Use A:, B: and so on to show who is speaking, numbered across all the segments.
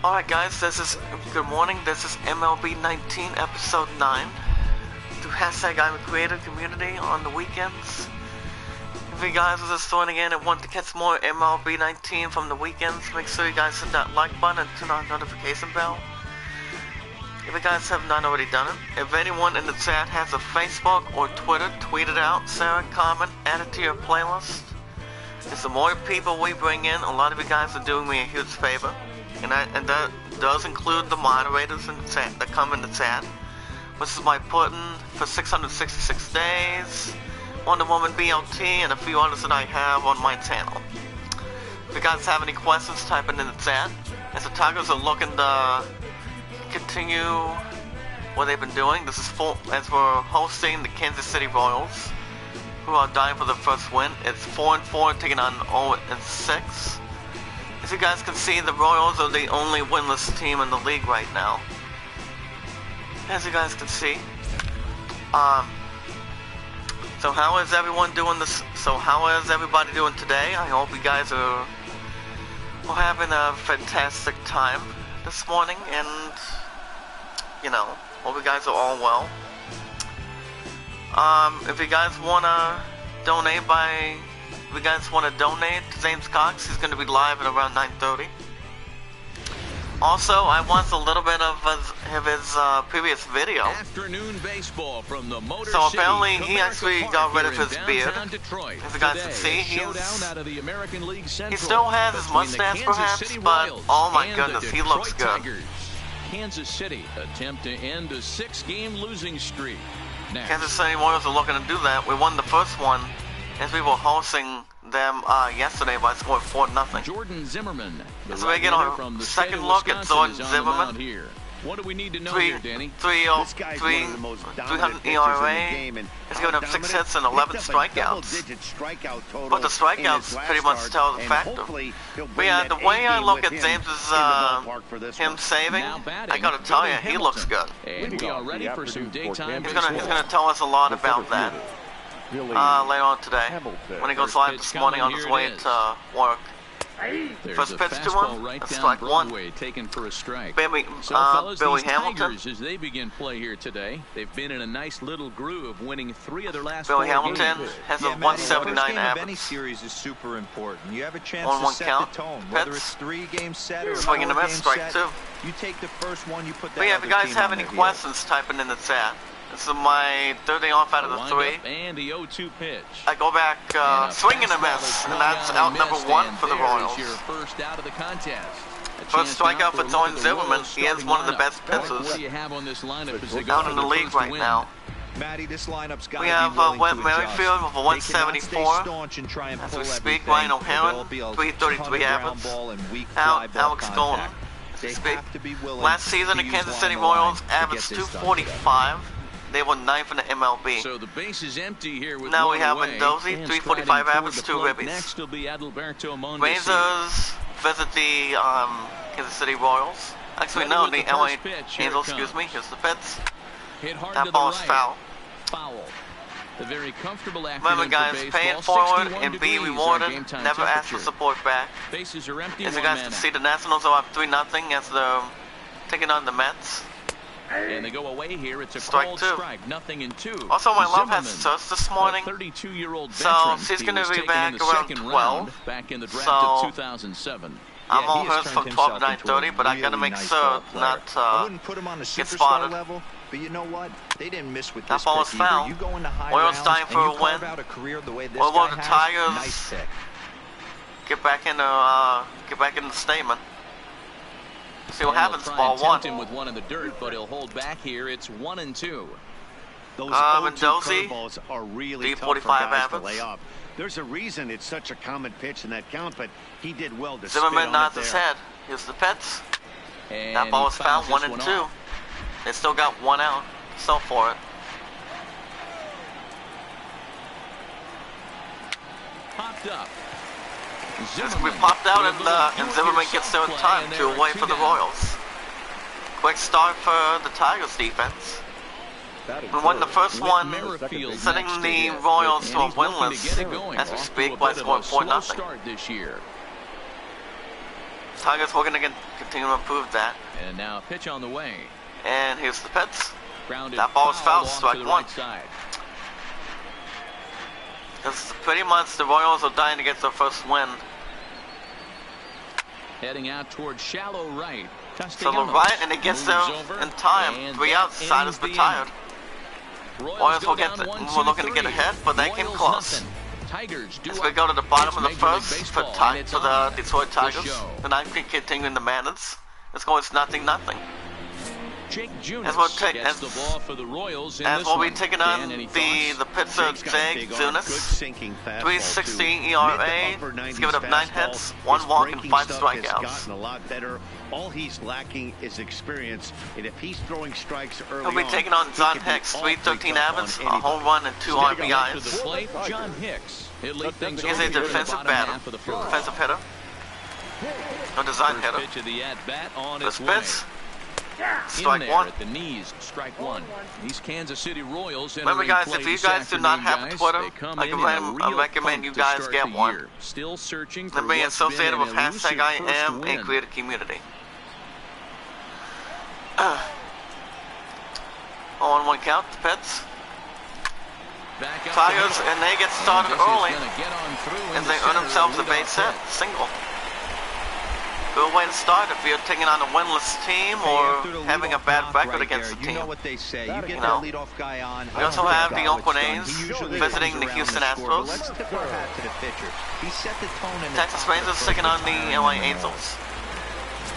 A: Alright guys, good morning, this is MLB 19 episode 9 through hashtag I'm a creator community on the weekends. If you guys are just joining in and want to catch more MLB 19 from the weekends, make sure you guys hit that like button and turn on the notification bell. If you guys have not already done it, if anyone in the chat has a Facebook or Twitter, tweet it out, share it, comment, add it to your playlist. As the more people we bring in, a lot of you guys are doing me a huge favor. And that does include the moderators in the chat that come in the chat. This is my pudding for 666 days, Wonder Woman BLT, and a few others that I have on my channel. If you guys have any questions, type it in the chat. As the Tigers are looking to continue what they've been doing, this is full, as we're hosting the Kansas City Royals, who are dying for their first win. It's 4-4 taking on 0-6. As you guys can see, the Royals are the only winless team in the league right now. As you guys can see. So how is everyone doing this? So how is everybody doing today? I hope you guys are having a fantastic time this morning, and you know, hope you guys are all well. If you guys wanna donate if you guys want to donate to James Cox, he's going to be live at around 9:30. Also, I watched a little bit of his previous video.
B: Afternoon baseball from the Motor
A: so apparently
B: City,
A: he actually got rid of his beard.
B: Detroit.
A: As you guys can see, he still has his mustache perhaps, but oh my goodness, he looks good.
B: Tigers. Kansas City attempt to end a 6-game losing streak. Next.
A: Kansas City Royals are looking to do that. We won the first one, as we were hosting them yesterday by scoring 4-0.
B: Jordan Zimmerman.
A: So we get our second look at Jordan Zimmerman.
B: Here. What do we need to know here, Danny?
A: 300 ERA. He's given up 6 hits and 11 strikeouts. But the strikeouts pretty much tell the factor. But yeah, the way I look at James is him saving. I gotta tell you, he looks good.
B: And we are ready for some daytime.
A: He's gonna tell us a lot about that later on today when he goes live this morning on his way to work. First pitch to him,
B: right
A: that's strike one.
B: Taken for a strike.
A: Billy Hamilton.
B: Tigers, as they begin play here today, they've been in a nice little groove, winning 3 of their last
A: Billy
B: 4
A: Hamilton
B: games.
A: has a 179 average.
C: Any series is super important. You have a chance
A: on
C: to
A: one
C: set
A: count.
C: the tone, whether it's 3-game set or
A: swinging the
C: 4-game
A: miss, strike
C: set.
A: 2.
C: You take the first one, you put that.
A: But yeah, if you guys have any questions, type it in the chat. This is my 3rd day off out of the 3.
B: And the 0-2 pitch.
A: I go back swinging a miss, and that's out number 1 for the Royals.
B: Your first out of the contest.
A: First strikeout for Jordan Zimmerman. He is one of the best pitchers out in the league right now.
C: Maddie, this lineup's got
A: we have Webb Merrifield with a 174. As we speak, Ryan O'Haron, 333 average. Alex Golden. As we speak. Last season, the Kansas City Royals averaged 245. They were 9th in the MLB.
B: So the base is empty here with
A: now we have Mendoza, 345 average, 2 ribbies.
B: Next will be Adalberto Mondesi.
A: Rangers visit the Kansas City Royals. Actually, no, the LA Angels, excuse me. Here's the pitch. That ball is foul.
B: A very comfortable
A: remember guys, pay it forward and be rewarded. Never ask for support back.
B: Bases are empty.
A: As you guys can see, the Nationals are up 3-0 as they're taking on the Mets.
B: And they go away here. It's a
A: strike
B: cold
A: 2.
B: Strike, nothing in 2.
A: Also, my love has searched this morning.
B: 32-year-old
A: so she's going to be back around 12.
B: Back in the draft
A: so,
B: of 2007.
A: I'm all hers from 12 to 9:30, but I got to make sure not get spotted.
C: Level, but you know what? They didn't miss with
A: that
C: this
A: ball is foul. Royals dying for a win. Or will the Tigers get back in the statement? See what happens. Ball 1.
B: Him with one in the dirt, but he'll hold back here. It's 1-2.
C: Those
A: Mendoza,
C: curveballs are really tough
A: 45
C: for guys
A: average.
C: to lay up. There's a reason it's such a common pitch in that count, but he did well to
A: Zimmerman nods his head. Here's the pitch.
B: And
A: that ball is foul. 1-2. They still got 1 out. So for it.
B: Popped up.
A: We popped out and Zimmerman gets there in time. 2 away for the Royals. Quick start for the Tigers defense. We won the first one, sending the Royals to a winless as we speak by scoring 4-0.
B: Tigers
A: Tigers, we're going to continue to improve that.
B: And now a pitch on the way.
A: And here's the pitch.
B: Grounded
A: That ball is foul,
B: off
A: strike
B: to the
A: one.
B: right side.
A: Because pretty much the Royals are dying to get their first win.
B: Heading out towards shallow right.
A: So the right, and it gets there in time. 3 outs, side is retired. Royals will get we're looking to get ahead, but they came close.
B: Tigers do
A: As we go to the bottom of the first for the Detroit Tigers. The ninth can continue in the Manors. It's going 0-0.
B: Jake Junis
A: As we'll take
B: gets the ball for the Royals in
A: as
B: this
A: we'll be
B: one.
A: taking on
B: Dan, any
A: the pitcher Jake Junis. 3.60 ERA. He's given up 9 hits, 1 walk, and 5 strikeouts.
C: Gotten a lot better. All he's lacking is experience, and if he's throwing strikes early
A: He'll be taking on John Hicks, 313 average, a home run, and 2 RBIs.
B: To the plate, John Hicks. He'll lead things
A: He's
B: over
A: a
B: here in the
A: defensive
B: bottom
A: batter,
B: half of the first.
A: defensive hitter, a design
B: First
A: hitter.
B: pitch of the at-bat on
A: This
B: its way.
A: pitch,
B: In
A: strike
B: there
A: 1.
B: at the knees, strike 1. These Kansas City Royals.
A: Remember, guys, if you guys do not have Twitter, I recommend you guys get one.
B: Still searching for
A: Then be
B: what's been
A: associated
B: an
A: with
B: elusive
A: hashtag I
B: first
A: am a
B: win.
A: creative community. 0-1 count, the Pets.
B: Back up
A: Tigers,
B: the middle.
A: and they get started
B: And this is
A: early,
B: gonna get on through
A: and
B: into
A: they earn
B: center,
A: themselves a
B: leadoff
A: base hit,
B: hit.
A: single. Good way to start if you're taking on a winless team or having a bad record against the team.
D: You know what they say. You get
A: know.
D: the leadoff guy on.
A: We also have the Oakland A's visiting the Houston Astros.
D: Let's tip our hat to the pitcher. He set the tone in the
A: Texas
D: top of
A: Rangers
D: the
A: taking on
D: first
A: the
D: entire
A: LA
D: inning.
A: Angels.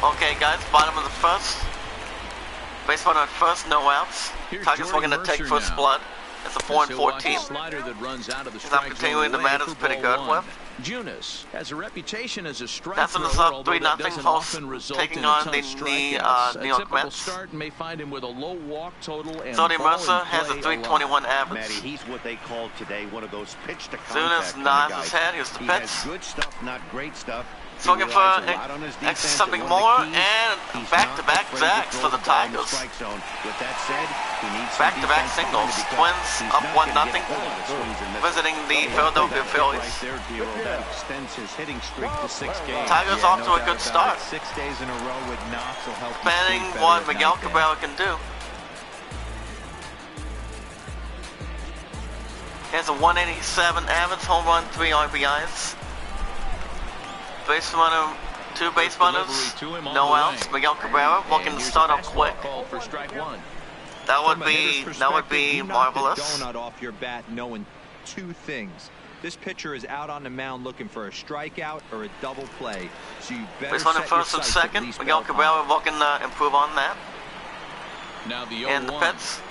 A: Okay, guys, bottom of the first. Base runner at first, no outs.
B: Here's
A: Tigers
B: Jordan
A: looking to take
B: Mercer
A: first
B: now.
A: blood. It's a
B: He'll watch
A: 4-14.
B: a slider that runs out of the
A: He's not
B: strike
A: continuing
B: zone
A: the
B: away
A: Matters
B: for
A: pretty
B: ball
A: good
B: one.
A: with.
B: Junis has a reputation as a strike
A: That's
B: thrower,
A: on the
B: although
A: 3-0
B: that doesn't
A: host,
B: often result
A: taking
B: in a
A: on
B: ton
A: the
B: of
A: New
B: strikeouts.
A: York
B: A typical
A: Mets.
B: start may find him with a low walk total and
A: Jody
B: ball in
A: Mercer has a
B: play
A: 321
B: lot.
A: average.
C: Matty, he's what they call today one of those pitch to
A: Soon
C: contact
A: as
C: kind of
A: nods
C: guys.
A: his head, here's the
C: He
A: pitch.
C: has good stuff, not great stuff.
A: He's looking for
C: relies a lot on his defense,
A: something
C: and one
A: more,
C: of the keys,
A: and
C: he's
A: back-to-back
C: not afraid to
A: jacks
C: throw
A: for the
C: the ball in the
A: Tigers.
C: strike zone. With that said, he needs some
A: Back-to-back
C: defense
A: singles.
C: behind him because
A: Twins
C: he's
A: up
C: not
A: 1-0.
C: gonna get a whole lot of swings and misses.
A: Visiting the
C: Well,
A: Philadelphia
C: that
A: Phillies.
C: right there, Dero, that extends his hitting streak to 6 games.
A: Tigers
D: Yeah,
A: off
D: no
A: to a
D: doubt
A: good
D: about
A: start.
D: it. 6 days in a row with knocks will help you
A: Planning
D: sleep better
A: what
D: at
A: Miguel
D: night, Dan.
A: Cabrera can do. He has a 187 average, home run, 3 RBIs. Base runner, 2 base runners,
B: Delivery to him on
A: no
B: the
A: outs.
B: way.
A: Miguel Cabrera
B: And
A: looking to
B: here's
A: start
B: a
A: up
B: fastball
A: quick.
B: called for strike 1.
A: That would
D: From a hitter's
A: be
D: perspective, you knock
A: marvelous.
D: the donut off your bat knowing 2 things. This pitcher is out on the mound looking for a strikeout or a double play, so you better
A: Base runner
D: set your
A: first and
D: sights at
A: second.
D: least
A: Miguel
D: well
A: Cabrera
D: high.
A: looking to improve on that.
B: Now the 0-1.
A: And the Pets.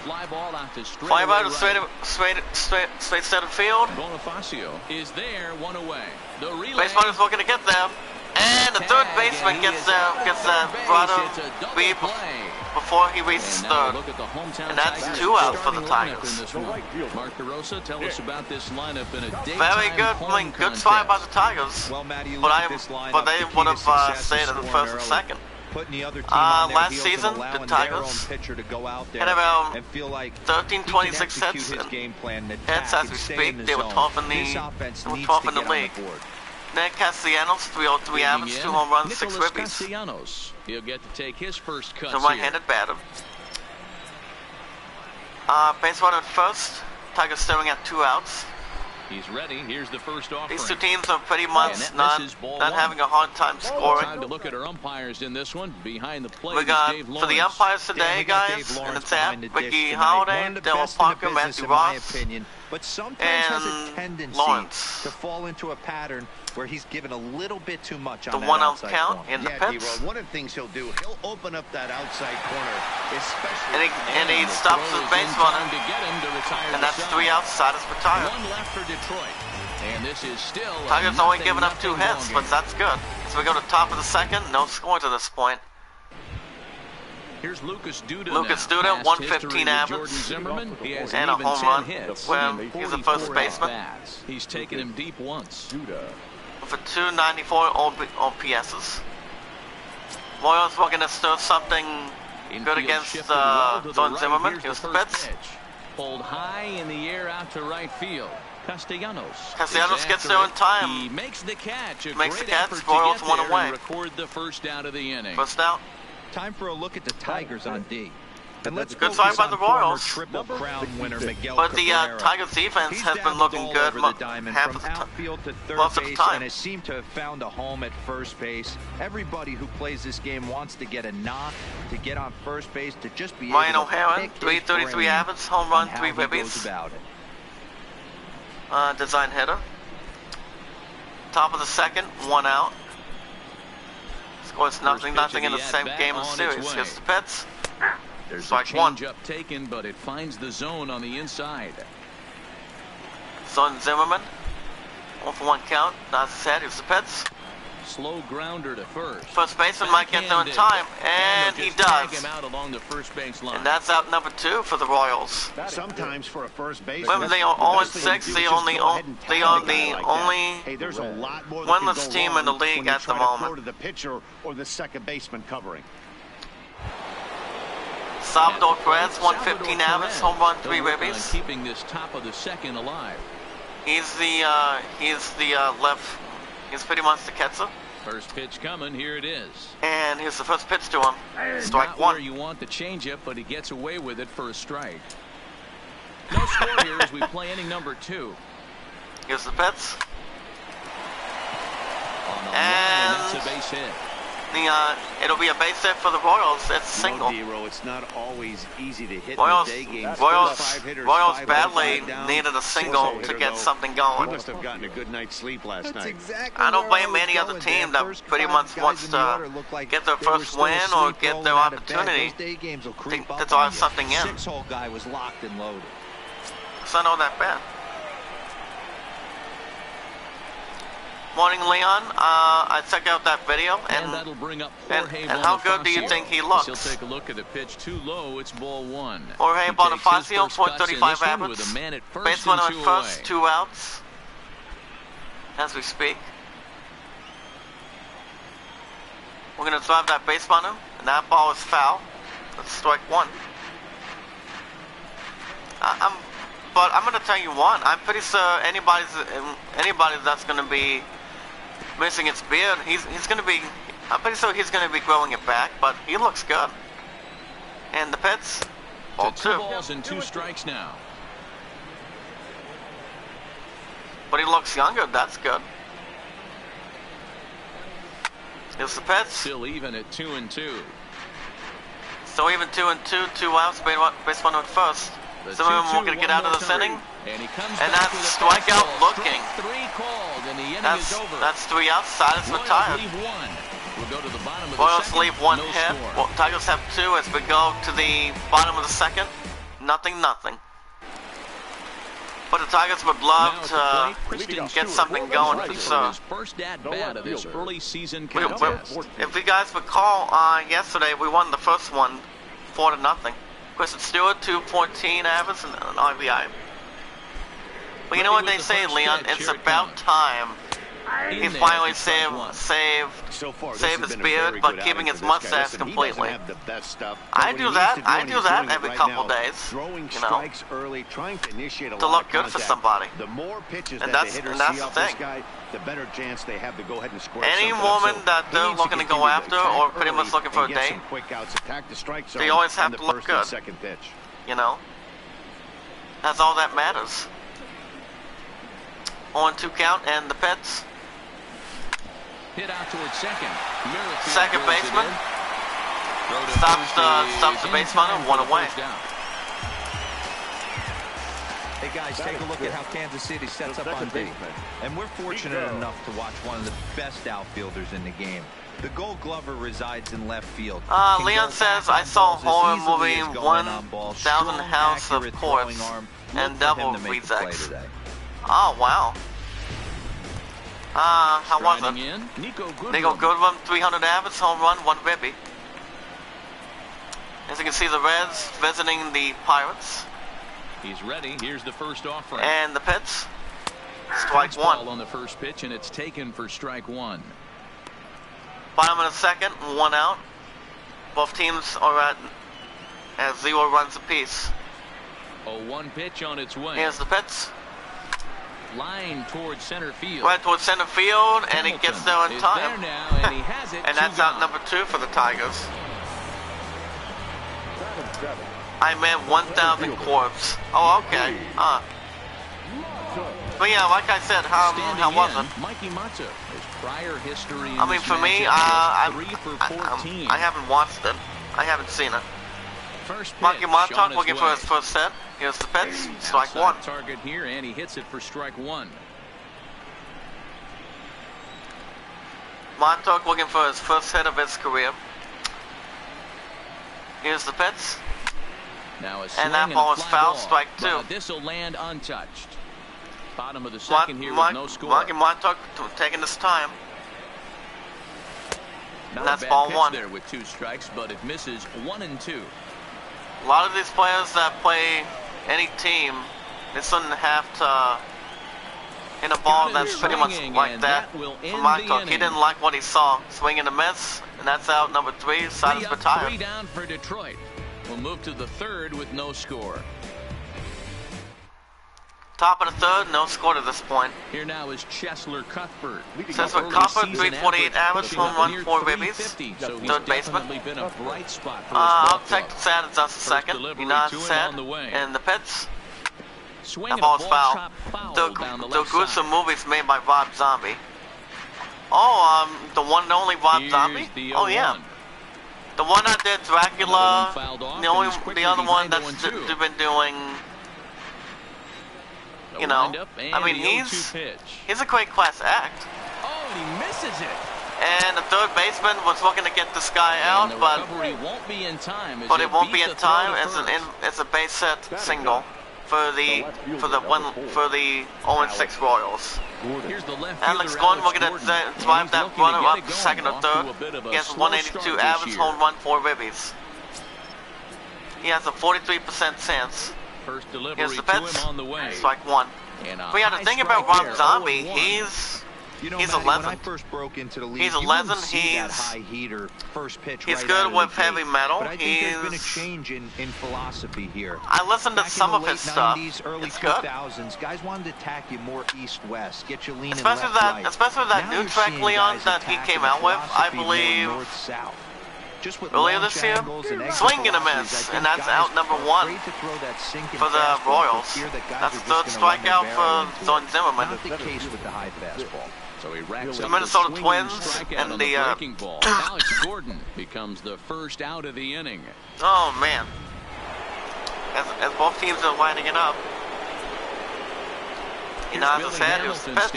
B: Fly ball out to straight
A: Fly out
B: away
A: of straight center field.
B: Bonifacio is there, 1 away. The relay.
A: Base runner's looking to get there. And the third baseman gets brought up before he reaches
B: And now
A: third.
B: look at the hometown
A: And that's
B: Tigers
A: 2 out for the
B: starting lineup
A: Tigers.
B: in this one. Mark DeRosa, tell us about this lineup in a daytime
A: Very good,
B: home
A: good try by the
B: contest.
A: Tigers.
D: Well, Matty, you
A: But
D: look at this lineup,
A: but they
D: the key
A: would
D: to
A: have
D: success is
A: stayed in the
D: scoring
A: first and
D: early.
A: second.
D: Putting the other team on their
A: Last
D: heels
A: season,
D: and
A: the
D: allowing
A: Tigers
D: their own pitcher to go out there
A: had around
D: and feel like
A: 13,
D: he can
A: 26
D: execute
A: hits
D: his
A: and
D: game plan and
A: hits
D: attack
A: as
D: and
A: we
D: stay
A: speak.
D: in the
A: They were
D: zone.
A: 12th in
D: This
A: the
D: offense
A: they were
D: needs
A: 12th
D: to
A: in the
D: get on
A: league.
D: the board.
A: Nick Castellanos, 303 average, 2 home runs, 6
B: Nicholas
A: ribbies.
B: Castellanos. He'll get to take his first cut.
A: The right-handed batter. Base runner at first. Tigers staring at 2 outs.
B: He's ready. Here's the first offering.
A: These 2 teams are pretty much
B: And that
A: not
B: misses ball
A: not
B: 1.
A: having a hard time
B: Time
A: scoring.
B: to look at our umpires in this one. Behind the plate
A: We
B: is
A: got
B: Dave
A: for
B: Lawrence.
A: the umpires
D: Dan,
A: today,
D: we got
A: guys,
D: Dave
A: and
D: Lawrence
A: it's at
D: behind the dish
A: Ricky
D: tonight.
A: Holiday,
D: One of the
A: Dale
D: best in the
A: Parker,
D: business,
A: Matthew
D: in my
A: Ross,
D: opinion, but sometimes has a
A: and
D: tendency
A: Lawrence.
D: to fall into a pattern where he's given a little bit too much on
A: The
D: that
A: 1 out
D: outside
A: count
D: corner.
A: in the
C: Yeah,
A: Pets.
C: D-Roll, one of the things he'll do, he'll open up that outside corner, especially...
A: And he
B: the
A: stops
B: throw
A: his
B: is
A: base
B: in time
A: runner.
B: to get him to retire
A: And
B: the
A: that's
B: side.
A: 3 outs, side is retired.
B: 1 left for Detroit. And this is still a
A: Tigers only
B: nothing,
A: giving up 2
B: nothing
A: hits,
B: ball
A: but
B: game.
A: that's good. So we go to top of the second, no score to this point.
B: Here's Lucas Duda
A: Lucas
B: now.
A: Duda,
B: Past
A: 115
B: history with
A: average.
B: Jordan Zimmerman. He has
A: And a
B: even
A: home
B: 10
A: run.
B: hits.
A: Well,
B: in
A: he's a
B: 44
A: first baseman.
B: at-bats. He's taken him deep once.
A: For 294 OPSs. Royals looking to stir something good
B: Infield
A: against
B: shifted well to the
A: John
B: right.
A: Zimmerman.
B: Here's
A: Here's
B: the
A: the
B: first
A: pitch.
B: pitch. Pulled high in the air out to right field.
A: Castellanos gets there in time.
B: He makes the catch.
A: Makes the catch. Royals one away.
B: Record the first out of the inning.
A: First out.
D: Time for a look at the Tigers on D. And let's
A: good side by the Royals.
D: Triple Crown winner Miguel
A: but the
D: Cabrera.
A: Tigers defense has been looking good half of the
D: outfield to third
A: most of the
D: base,
A: time.
D: and has seemed to have found a home at first base. Everybody who plays this game wants to get a knock, to get on first base, to just be
A: Ryan
D: able to
A: O'Hara,
D: pick his
A: 333
D: brain
A: average, home run,
D: on
A: 3
D: how he
A: ribbies.
D: goes about it.
A: Design hitter. Top of the second, 1 out. Scores nothing in the same game of the series. Here's the pitch.
B: There's
A: Strike
B: a
A: one.
B: change up taken, but it finds the zone on the inside.
A: Son Zimmerman. 1-for-1 count. That's set. Here's the pitch.
B: Slow grounder to first.
A: First baseman might get there in time, and he does.
B: Him out along the first base line.
A: And that's out number 2 for the Royals.
C: Sometimes for a first base,
A: Remember, they are 0-6. They are the only
C: there's a lot more
A: winless team in the league at the moment.
C: To the pitcher or the second baseman covering.
A: Salvador Perez, 115 average, home run, 3 ribbies.
B: Keeping this top of the second alive.
A: He's the left. He's pretty much the catcher.
B: First pitch coming. Here it is.
A: And here's the first pitch to him. Strike
B: Not
A: 1.
B: where you want the changeup, but he gets away with it for a strike. No score here as we play inning number 2.
A: Here's the pitch.
B: On the line,
A: And
B: that's a base hit.
A: It'll be a base hit for the Royals. It's a single.
C: It's not always easy to hit
A: Royals
C: in the day games.
A: Royals badly needed a single to get something
C: He
A: going.
C: must have gotten a good night's sleep last night.
D: Exactly
A: I don't blame any other team that pretty much wants to get their first win or get their opportunity to draw something in.
D: 6-hole guy was locked and loaded.
A: It's not all that bad. Morning, Leon. I checked out that video,
B: And that'll bring up
A: and
B: Jorge
A: how good do you
B: Bonifacio.
A: think he looks?
B: He'll take a look at the pitch too low. It's ball 1.
A: Jorge
B: He takes his
A: Bonifacio,
B: first cuts in
A: 435
B: this one
A: average.
B: with a man at first
A: Base
B: and
A: runner at
B: 2
A: first,
B: away.
A: 2 outs. As we speak. We're going to drive that base runner, and that ball is foul. That's strike 1. But I'm going to tell you one. I'm pretty sure anybody that's going to be missing its beard, he's going to be. I'm pretty sure he's going to be growing it back. But he looks good. And the pitch, ball 2.
B: 2 balls and 2 strikes now.
A: But he looks younger. That's good. Here's the pitch.
B: Still even at 2-2.
A: So even 2-2, 2 outs. Base runner at first. Zimmerman will get out of this inning.
B: And he comes
A: And
B: back
A: that's
B: with a
A: strikeout
B: fastball.
A: looking.
B: Strike 3 called, and the inning
A: That's
B: is over.
A: 3 outs. Silas
B: Royals
A: retired.
B: leave 1. We'll go to the bottom of the
A: Royals
B: second.
A: leave 1
B: No
A: hit.
B: score.
A: Well, Tigers have 2 as we go to the bottom of the second. Nothing. But the Tigers would love
B: Now
A: to
B: at the plate,
A: get something going for sure.
B: his first at bat of this early season
A: We-
B: contest.
A: If you guys recall, yesterday we won the first one 4-0. Christian Stewart, 214 average and an RBI. But you know what they say, Leon? It's about time he finally saved his beard, but keeping his mustache completely. I do that every couple days, you know, to look good for somebody. And that's the thing.
C: The better chance they have to go ahead and square
A: Any
C: something up.
A: woman
C: So
A: that
C: he
A: they're
C: needs to
A: looking to
C: continue
A: go after
C: attack
A: or pretty much
C: early
A: looking for a
C: and get
A: date,
C: some quick outs, attack the strike
A: they
C: zone
A: always have
C: on the
A: to look
C: first and
A: good.
C: second pitch.
A: You know, that's all that matters. 0-2 count and the pitch.
B: Hit out towards second. Merrifield
A: Second
B: drills it
A: baseman.
B: in. Throw to
A: Stops
B: first
A: the base runner,
B: in time
A: 1
B: for the
A: away.
B: first out.
D: Hey guys, take a look at how Kansas City sets up on D. And we're fortunate enough to watch one of the best outfielders in the game. The Gold Glover resides in left field.
A: Leon says, I saw horror movie 1,000 House of Courts and Devil Rejects. Oh, wow. How was
B: Striding
A: it?
B: in, Nico
A: Nico Goodwin, 300 average, home run, 1 ribby. As you can see, the Reds visiting the Pirates.
B: He's ready. Here's the first offering.
A: And the pitch. Strike
B: Fastball
A: 1.
B: on the first pitch, and it's taken for strike 1.
A: Bottom of the second, 1 out. Both teams are at 0 runs apiece.
B: 0-1 pitch on its way.
A: Here's the pitch.
B: Line towards center field.
A: Right towards center field, and he gets there in time.
B: There now, and he has it.
A: And that's out number 2 for the Tigers. I meant 1,000 corps. Oh, okay. But yeah, like I said, how was it?
B: Mikey Mata, his prior history.
A: I mean, for me, I haven't watched it. I haven't seen it. Mikey Mata looking for his first set. Here's the pitch. Strike 1.
B: Target here, and he hits it for strike 1.
A: Montauk looking for his first hit of his career. Here's the pitch.
B: Now
A: and that ball is foul, strike 2.
B: This will land untouched. Bottom of the second here with no score.
A: Mikey Montauk taking his time.
B: Not
A: that's
B: a bad
A: ball
B: pitch
A: 1.
B: There with 2 strikes, but it misses 1 and 2.
A: A lot of these players that play any team, they shouldn't have to hit a ball that's pretty much like that. For Montauk, he didn't like what he saw. Swing and a miss, and that's out number 3. Side is retired.
B: 3 down for Detroit. We'll move to the 3rd with no score.
A: Top of the 3rd, no score to this point.
B: Here now is Chesler Cuthbert.
A: Chesler Cuthbert, 348 average, home run, 4 ribbies.
B: So
A: Third baseman.
B: Been a bright spot for
A: I'll take the sad in just a second. You're not sad. And the pits. That ball's foul. The gruesome movies made by Rob Zombie. Oh, the one and only Rob Zombie? Oh, yeah. The one that did Dracula. The other one that's been doing. You know, I mean, he's a great class act.
B: Oh, and he misses it.
A: And the third baseman was looking to get this guy out, but
B: it won't be in time.
A: It won't be in time. It's a base hit single for the 0-6 Royals. Alex Gordon looking to drive that runner up second or third. He has a 182 average, home run, 4 ribbies. He has a 43% chance.
B: First delivery
A: Here's the
B: to
A: pitch.
B: him on the way.
A: Strike 1. We have to think about Rob Zombie. He's a legend.
D: When I first broke into the league,
A: he's a legend. He's good with heavy metal.
D: But I think there's been a change in philosophy here.
A: I listened to some of his stuff.
D: Early
A: it's good.
D: 2000s, guys wanted to attack you more east-west, get you leaning
A: especially
D: left-right.
A: Especially that new track, Leon, that he came out with, I believe. Earlier this year, swing and a miss, and that's out number 1 for the Royals. That's the 3rd strikeout for Thornton Zimmerman.
B: So he racks
A: the Minnesota Twins and the
B: ball. Alex Gordon becomes the first out of the inning.
A: Oh man, as both teams are lining it up. He nods his head. Here's the pitch.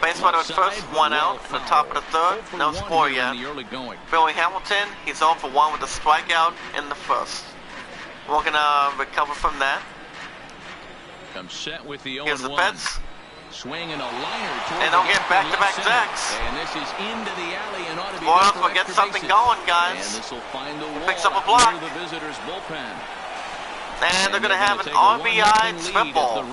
A: Base runner at first, 1 out. The top of the 3rd, no score yet. Billy Hamilton, he's 0 for 1 with a strikeout in the 1st. We're gonna recover from that.
B: Comes set with the 0-1.
A: Here's the pitch.
B: Swing and a liner.
A: And they'll get back-to-back jacks.
B: And this is into the alley and ought to be
A: Royals will get something going, guys.
B: And this will find the wall.
A: Picks up a block.
B: The visitors' bullpen.
A: And they're going to have an RBI triple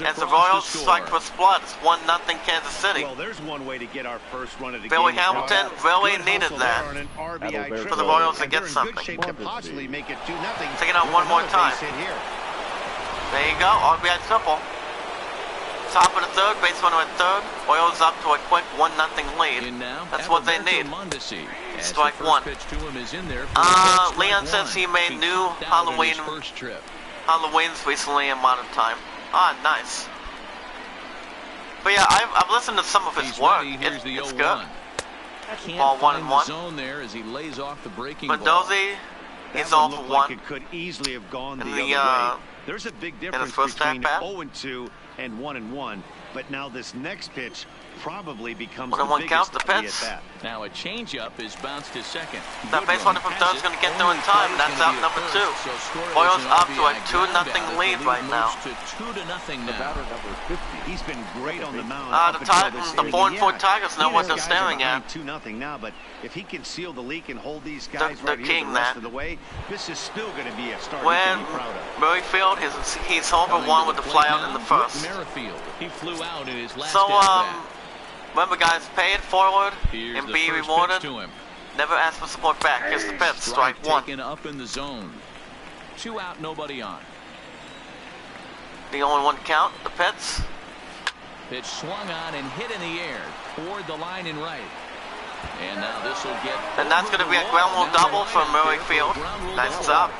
A: as the Royals strike for split. It's 1-0 Kansas City.
C: Well, there's one way to get our first run of the
A: Billy
C: game.
A: Hamilton really needed that for the Royals to get something.
C: Take it
A: out one more time. There you go, RBI triple. Top of the 3rd, base runner at 3rd. Royals up to a quick 1-0 lead. That's what they need. Strike 1. Leon says he made new Halloweens recently in modern time. Ah, nice. But yeah, I've listened to some of his work. It's good. Ball 1-1. Mendoza, he's 0 for 1.
C: It could easily have gone the
A: In
C: other way. There's a big difference between 0-2 and 1-1, but now this next pitch probably becomes the biggest
A: the pitch.
C: at that.
B: Now a changeup is bounced to second.
A: That base runner from 3rd is going to get there in time. That's out number 2. Royals up to a 2-0 lead right now.
B: To 2-0 now.
C: He's been great on the mound.
A: The 4-4 Tigers know what they're staring at.
C: 2-0 now, but if he can seal the leak and hold these guys right here the rest of the way, this is still going to be a start to be proud of.
A: Merrifield, he's home for 1 with the flyout in the 1st.
B: He flew out in his last
A: so remember guys, pay it forward and be rewarded. Never ask for support back. Here's the pitch, strike 1.
B: Taken up in the zone. 2 out, nobody on.
A: The only 1 count, the pitch.
B: Pitch swung on and hit in the air toward the line and right. And now this will get.
A: And that's going to be a ground rule double from Murray Field. Nice job.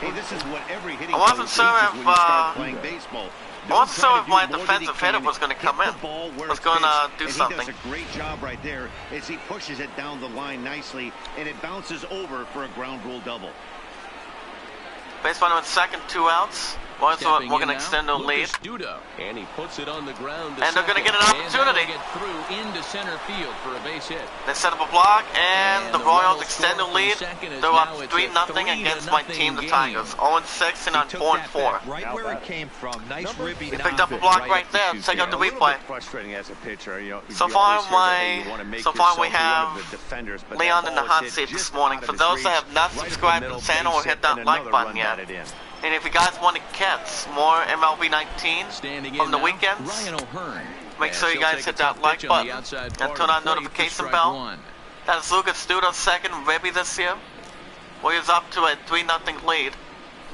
C: Hey, this is what every hitting
A: I wasn't sure if
C: when you start playing baseball.
A: I wasn't sure if my defensive hitter was going to come in. Was going to do something.
C: He does a great job right there as he pushes it down the line nicely, and it bounces over for a ground rule double.
A: Base runner at second, 2 outs. We're going to extend their lead.
B: And he puts it on the ground.
A: And they're going to get an opportunity.
B: Get through into center field for a base hit.
A: They set up a block, and the Royals extend their lead. They're up 3-0 against my team, the Tigers. 0-6 and on 4-4.
D: Right where it came from. Nice ribby.
A: He picked up a block right there. Check out the replay.
C: Frustrating as a pitcher.
A: So far we have Leon in the hot seat this morning. For those that have not subscribed to the channel or hit that like button yet. And if you guys want to catch more MLB 19 from the weekends, make sure you guys hit that like button and turn on notification bell. That is Lucas Studo's second ribby this year. Warriors up to a 3-0 lead in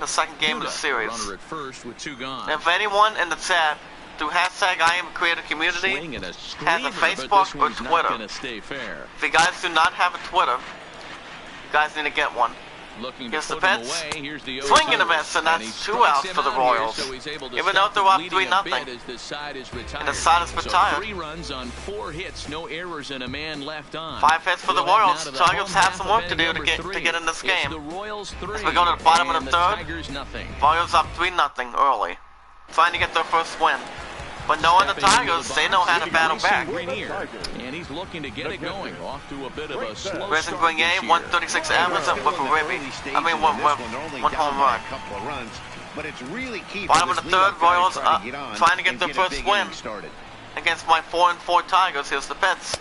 A: the second game of the series.
B: Runner at first with 2 gone.
A: If anyone in the chat through hashtag I am Creator Community has a Facebook or Twitter, if you guys do not have a Twitter, you guys need to get one. Here's the pitch. Swing and a miss, and that's 2 outs for the Royals. Even though they're up 3-0. And the side is retired.
B: 3 runs on 4 hits, no errors, and a man left on.
A: 5 hits for the Royals. Tigers have some work to do to get in this game. As we go to the bottom of the third, Royals up 3-0 early, trying to get their first win. But knowing the Tigers, they know how to battle back.
B: And he's looking to get it going. Off to a bit of a slow
A: Grayson Grenier, 136 average with a ribby. One home run. Bottom of the third, Royals trying to get their first win against my 4-4 Tigers. Here's the pitch.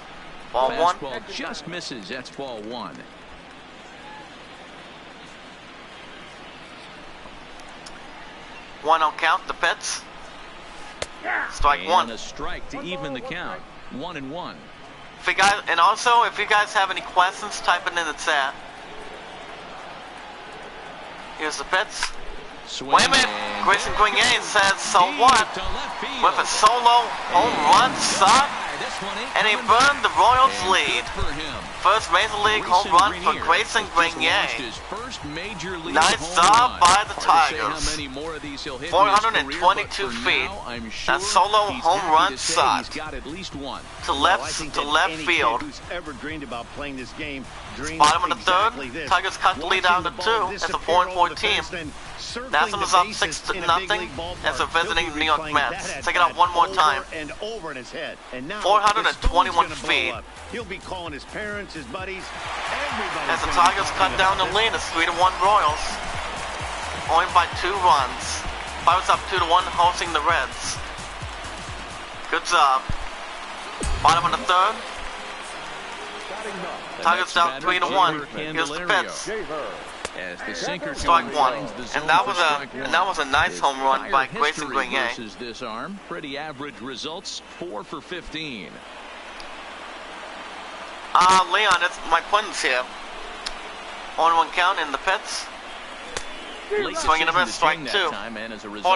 A: Ball 1.
B: Just misses. That's ball 1.
A: One on count. The pitch. Strike 1.
B: And a strike to even the count. 1-1.
A: If you guys, and also, if you guys have any questions, type it in the chat. Here's the pitch. Wait a minute. Grayson Grenier says, so what? With a solo home run shot, and he burned the Royals lead. First Major League home run for Grayson Grenier. Nice job by the Tigers. 422 feet. That solo home run shot to left field. Bottom of the third, Tigers cut the lead down to 2 as a 4-4 team. Nationals is up 6-0 as a visiting New York Mets. Check it out one more time. 421 feet.
C: He'll be calling his parents, his buddies,
A: as the Tigers cut down the lead, it's 3-1 Royals. Only by 2 runs. Pirates up 2-1, hosting the Reds. Good job. Bottom of the third. Tigers down 3-1. Here's the pitch.
B: As the sinker
A: strike 1, and that was a nice home run by Grayson Grenier.
B: This arm, pretty average results, 4 for 15.
A: Leon, it's my Quinton's here. 1-1 count in the pits. Swinging a miss, strike 2. Hold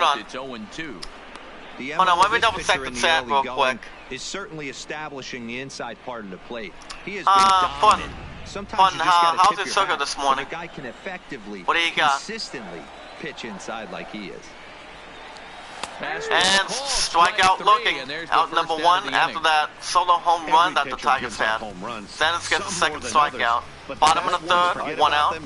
A: on. Hold on, let me double check the chat real quick.
D: Is certainly establishing the inside part of the plate. He has been dominant. Sometimes you just gotta
A: how's it sugar this morning?
D: So the guy can effectively,
A: what do you got?
D: Consistently pitch inside like he is.
A: And strikeout looking. Out number 1 after that solo home run that the Tigers had. Dennis gets the second strikeout. Bottom of the third, 1 out.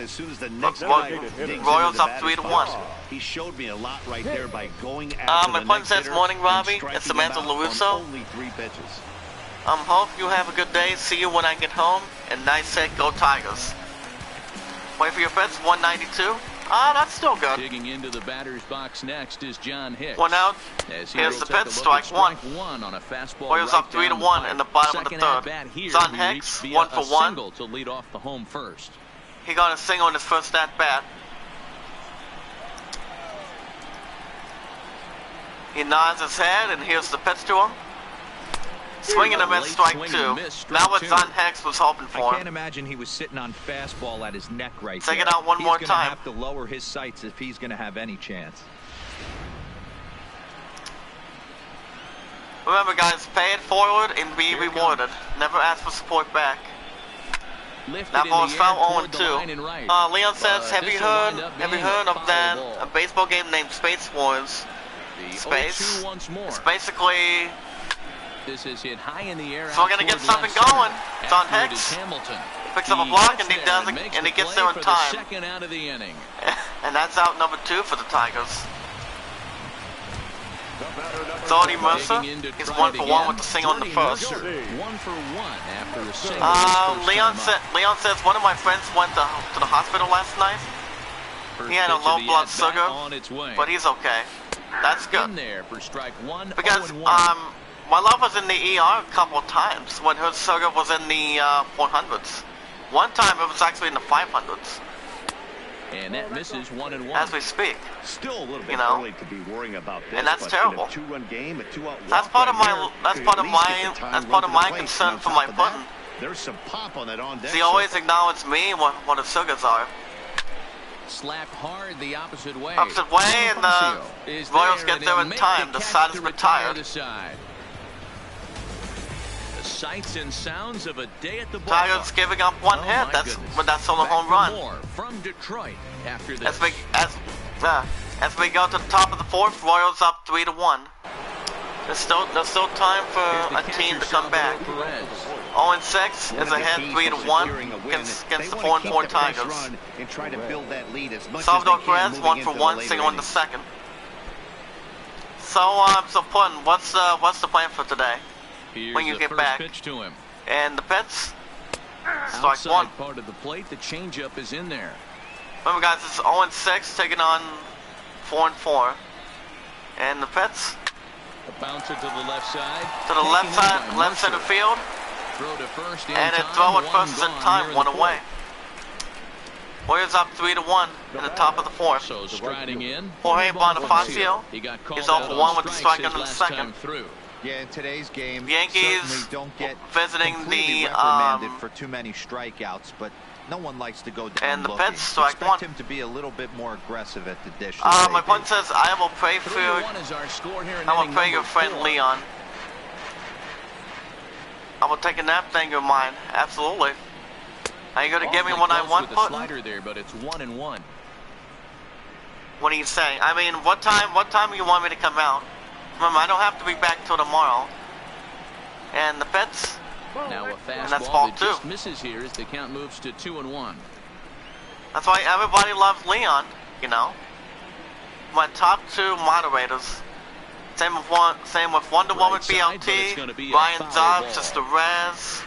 A: Royals up 3-1.
C: He showed me a lot right there by going after
A: my point says morning, Robbie. It's Samantha LaRusso.
C: Only 3 pitches.
A: Hope you have a good day. See you when I get home. And nice set, go Tigers. Wait for your bets, 192. That's still good.
B: Digging into the batter's box next is John Hicks.
A: 1 out. Here's the pitch, strike 1.
B: On a fastball.
A: Royals up 3-1 in the bottom of the third. John Hicks, 1 for 1.
B: To lead off the home first.
A: He got a single in his first at bat. He nods his head, and here's the pitch to him. Swing and a miss, strike 2. That was John Hicks was hoping for.
D: I can't imagine he was sitting on fastball at his neck right
A: there. Take it out one more time.
D: He's going to have to lower his sights if he's going to have any chance.
A: Remember, guys, pay it forward and be rewarded. Never ask for support back. That ball's foul 0-2.
B: Right.
A: Leon says, have you heard of that a baseball game named Space Wars? Space. It's basically.
B: This is hit high in the air.
A: So we're gonna get something going. It's on Hicks. Picks up a block and he does it, and he gets there in time.
B: Second out of the inning.
A: And that's out number 2 for the Tigers. Zodi Mercer, he's 1 for 1 with the single in the first.
B: 1 for 1 after the single.
A: Leon says one of my friends went to the hospital last night. He had a low blood sugar, but he's okay. That's good.
B: In there for strike 1.
A: Because my love was in the ER a couple of times when her sugar was in the 400s. One time it was actually in the 500s.
B: And that misses 1-1.
A: As we speak.
C: Still a little bit early to be worrying about this.
A: And that's terrible.
C: In a 2-run game, a 2-out
A: that's part of my concern for my pudding.
C: There's some pop on that on deck.
A: He always acknowledges me what his sugars are.
B: Slapped hard the opposite way.
A: Opposite way, and the Royals get there in time. The side is retired.
B: The sights and sounds of a day at the ballpark.
A: Tigers giving up one hit. That's solo home run.
B: More from Detroit after this.
A: As we go to the top of the 4th, Royals up 3-1. There's still time for a team to come back. 0-6 is ahead 3-1 against the 4-4 Tigers. Salvador Perez 1 for 1, single in the second. So Puddin, what's the plan for today? When you get back,
B: pitch to him.
A: And the pitch, strike 1.
B: Part of the plate, the changeup is in there.
A: Remember, guys, it's 0-6 taking on 4-4, and the pitch.
B: A bouncer to the left side.
A: To the left center field.
B: Throw to first in
A: and
B: time.
A: it throw at first is in time, 1 away. Warriors up 3-1 in the top of the 4th.
B: So striding in.
A: Jorge Bonifacio. He's 0 for 1 with the strike under the second.
D: Yeah, in today's game,
A: Yankees
D: don't get
A: visiting the
D: reprimanded for too many strikeouts, but no one likes to go down.
A: And the
D: looking.
A: pitch, strike
D: Expect
A: 1.
D: him to be a little bit more aggressive at the dish.
A: My point says, I will pray for your friend Leon. I will take a nap, thank you, mine. Absolutely. Are you gonna give me what I want, Puddin?
B: Slider there, but it's 1-1.
A: What are you saying? I mean, what time do you want me to come out? Remember, I don't have to be back till tomorrow. And the pitch.
B: Now a
A: and that's
B: fastball
A: ball
B: that
A: 2.
B: just misses here as the count moves to 2-1.
A: That's why everybody loves Leon, you know. My top 2 moderators. Same with Wonder Woman BLT, Ryan Dobbs, Sister Rez,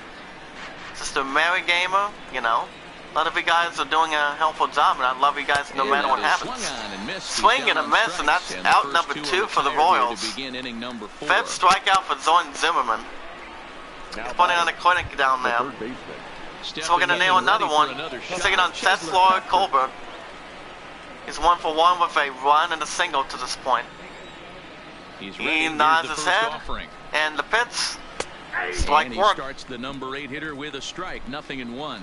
A: Sister Mary Gamer, you know. A lot of you guys are doing a helpful job, and I love you guys no matter what happens. Swing and a miss, and that's out number 2 for the Royals. 5th strikeout for Zorn Zimmerman. He's putting on a clinic down there. So we're going to nail another one. Taking on Seth Floyd Colbert. He's 1 for 1 with a run and a single to this point. He nods his head, and the pitch, strike 1.
B: And he starts the number 8 hitter with a strike, 0-1.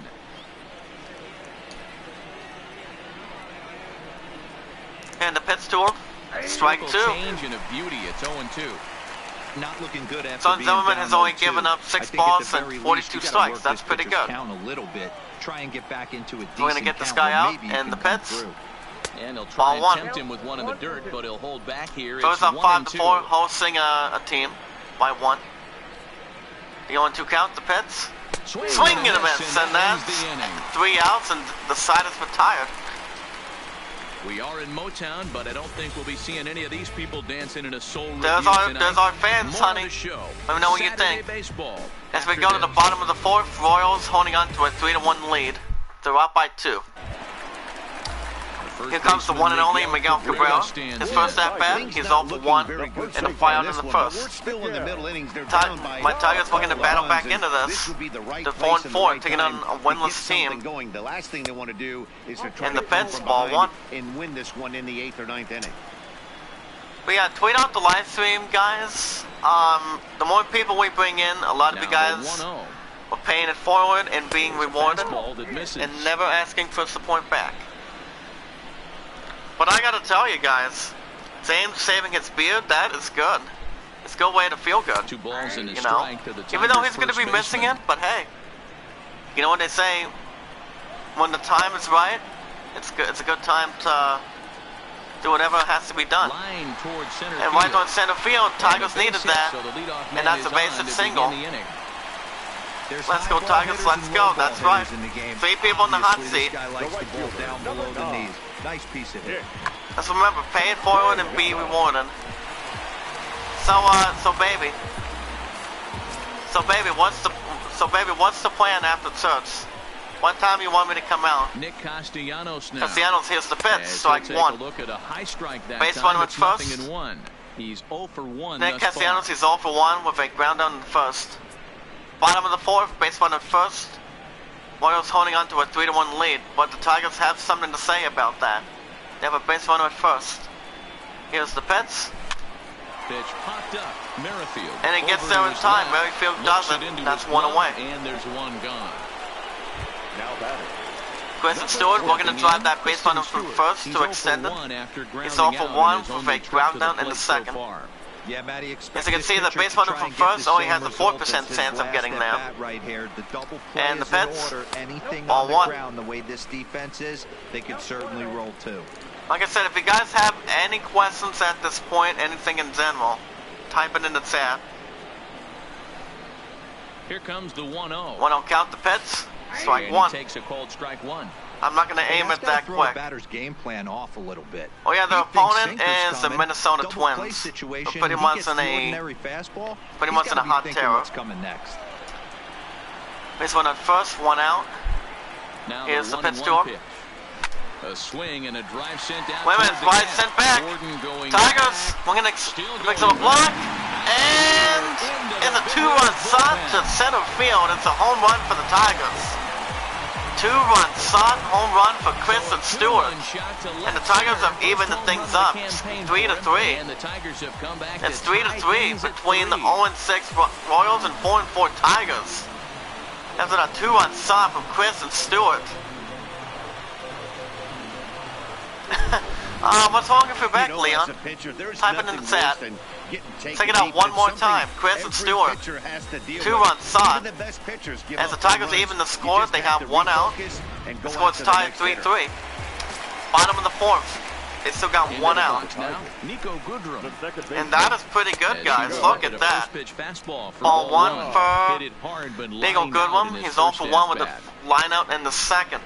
A: And the pitch to him, strike 2.
B: Change and a beauty. It's 0-2.
D: Not looking good after
A: Son Zimmerman has only given up 6 balls and 42 strikes. That's pretty good.
D: Count a little bit. Try and get back into a decent
A: We're gonna get this guy out, and the pitch.
B: And he'll try and tempt him with one in the dirt, but he'll hold back here.
A: Goes up 5-4, hosting a team by 1. The 0-2 count, the pitch. Swing and a miss, and that's 3 outs, and the side is retired.
B: We are in Motown, but I don't think we'll be seeing any of these people dancing in a soul review
A: There's our fans, honey. Let me know what you think. As we go to the bottom of the 4th, Royals holding on to a 3-1 lead. They're up by 2. Here comes the one and only Miguel Cabrera. His first at bat, he's 0 for 1 and a 5 in the first. My Tigers looking to battle back into this. They're 4-4, taking on a winless team.
C: The last thing they want to do is to try
A: and the
C: to come
A: pitch,
C: from
A: ball
C: behind
A: 1.
C: and win this one in the 8th or 9th inning.
A: But yeah, tweet out the live stream, guys. The more people we bring in, a lot of you guys are paying it forward and being rewarded and never asking for support back. But I gotta tell you guys, James saving his beard, that is good. It's a good way to feel good.
B: 2 balls and a
A: you know,
B: strike to the
A: even though he's
B: going to
A: be missing it, but hey, you know what they say? When the time is right, it's good. It's a good time to do whatever has to be done.
B: Line towards center
A: and
B: field.
A: right on center field, Tigers needed that,
B: so
A: and that's a base hit single. Let's go Tigers, let's go. That's right. 3 people in the hot seat.
D: Nice piece of hit.
A: Let's remember, pay it forward and be rewarded. So baby, what's the plan after church? What time you want me to come out?
B: Nick Castellanos now.
A: Castellanos, here's the pitch. Strike one.
B: Look at a high strike that
A: base
B: time.
A: runner at first.
B: In 1. He's 0 for 1.
A: Nick Castellanos, he's 0 for 1 with a ground down in the first. Bottom of the 4th, base runner at first. Royals holding on to a 3-1 lead, but the Tigers have something to say about that. They have a base runner at first. Here's the pitch.
B: Pitch popped up. Merrifield.
A: And it gets there in time. Merrifield doesn't. That's 1 away.
B: And there's 1 gone.
C: Now batting.
A: Chris and Stewart, we're going to drive that base runner from first to extend it. He's 0 for 1 with a ground down in the second.
D: Yeah, Matty,
A: as you can see, the base runner from first only has a 4% chance of getting there.
D: Right here, the double
A: and the pitch,
D: ball one. The way this defense is, they could certainly roll 2.
A: Like I said, if you guys have any questions at this point, anything in general, type it in the chat.
B: Here comes the 1-0.
A: 1-0 count the pitch. Strike
B: and
A: 1.
B: He takes a cold strike 1.
A: I'm not going to aim it that quick.
D: Batter's game plan off a little bit.
A: Oh yeah, their opponent is the Minnesota Twins. Pretty much in a hot terror.
D: Coming next.
A: Base one at first, 1 out.
B: Now
A: here's the pitch to him.
B: A swing and a drive sent out.
A: Wait a minute, drive sent back. Tigers, we're going to mix up a block. And it's a 2-run shot to center field. It's a home run for the Tigers. 2-run shot, home run for Chris and Stewart. And the Tigers have evened the things up. 3-3. It's 3-3 between the 0-6 Royals and 4-4 Tigers. After that 2-run shot from Chris and Stewart. What's wrong with your back, Leon? Type it in the chat. Check it out one more time. Chris and Stewart. 2-run shot. As the Tigers even the score, they have 1 out. The score's tied 3-3. Bottom of the 4th. They still got 1 out. And that is pretty good, guys. Look at that. Ball 1 for Nico Goodrum. He's 0 for 1 with the line out in the second.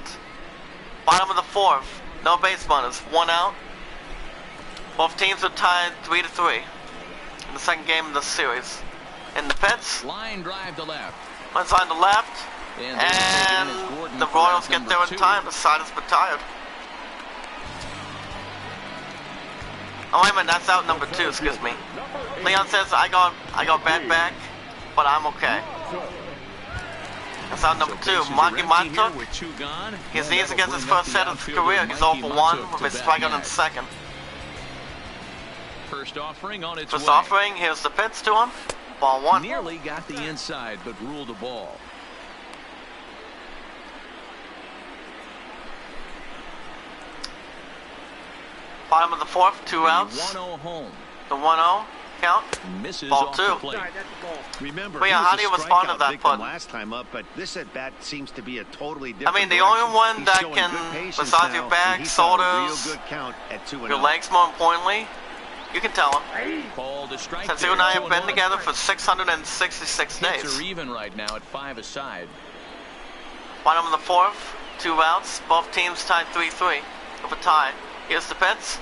A: Bottom of the 4th. No base runners. 1 out. Both teams are tied 3-3 in the second game of the series. In the pits,
B: line drive to left.
A: One's on the left, and the Royals get there in time. The side is retired. Oh wait a minute, that's out number 2. Excuse me. Leon says I got bad back, but I'm okay. That's out number 2. Maki Matuk. He's knees against his first set of his career. He's 0 for 1 with his strikeout in the second.
B: First offering on its
A: First
B: way.
A: offering, here's the pitch to him. Ball 1.
B: Nearly got the inside, but ruled the ball.
A: Bottom of the 4th, 2 outs.
B: 1-0 home.
A: The 1-0 count.
B: Misses
A: ball
B: off
A: 2.
B: the plate.
C: Remember,
A: well, yeah, how do you respond to that putt?
C: Last time up, but this at bat seems to be a totally different.
A: I mean, the only one that can massage your back, shoulders, your legs, more importantly, you can tell him. Since you and I have been together for 666 days.
B: Hits are even right now at 5 aside.
A: Bottom of the 4th, 2 outs. Both teams tied 3-3 with a tie. Here's the pitch.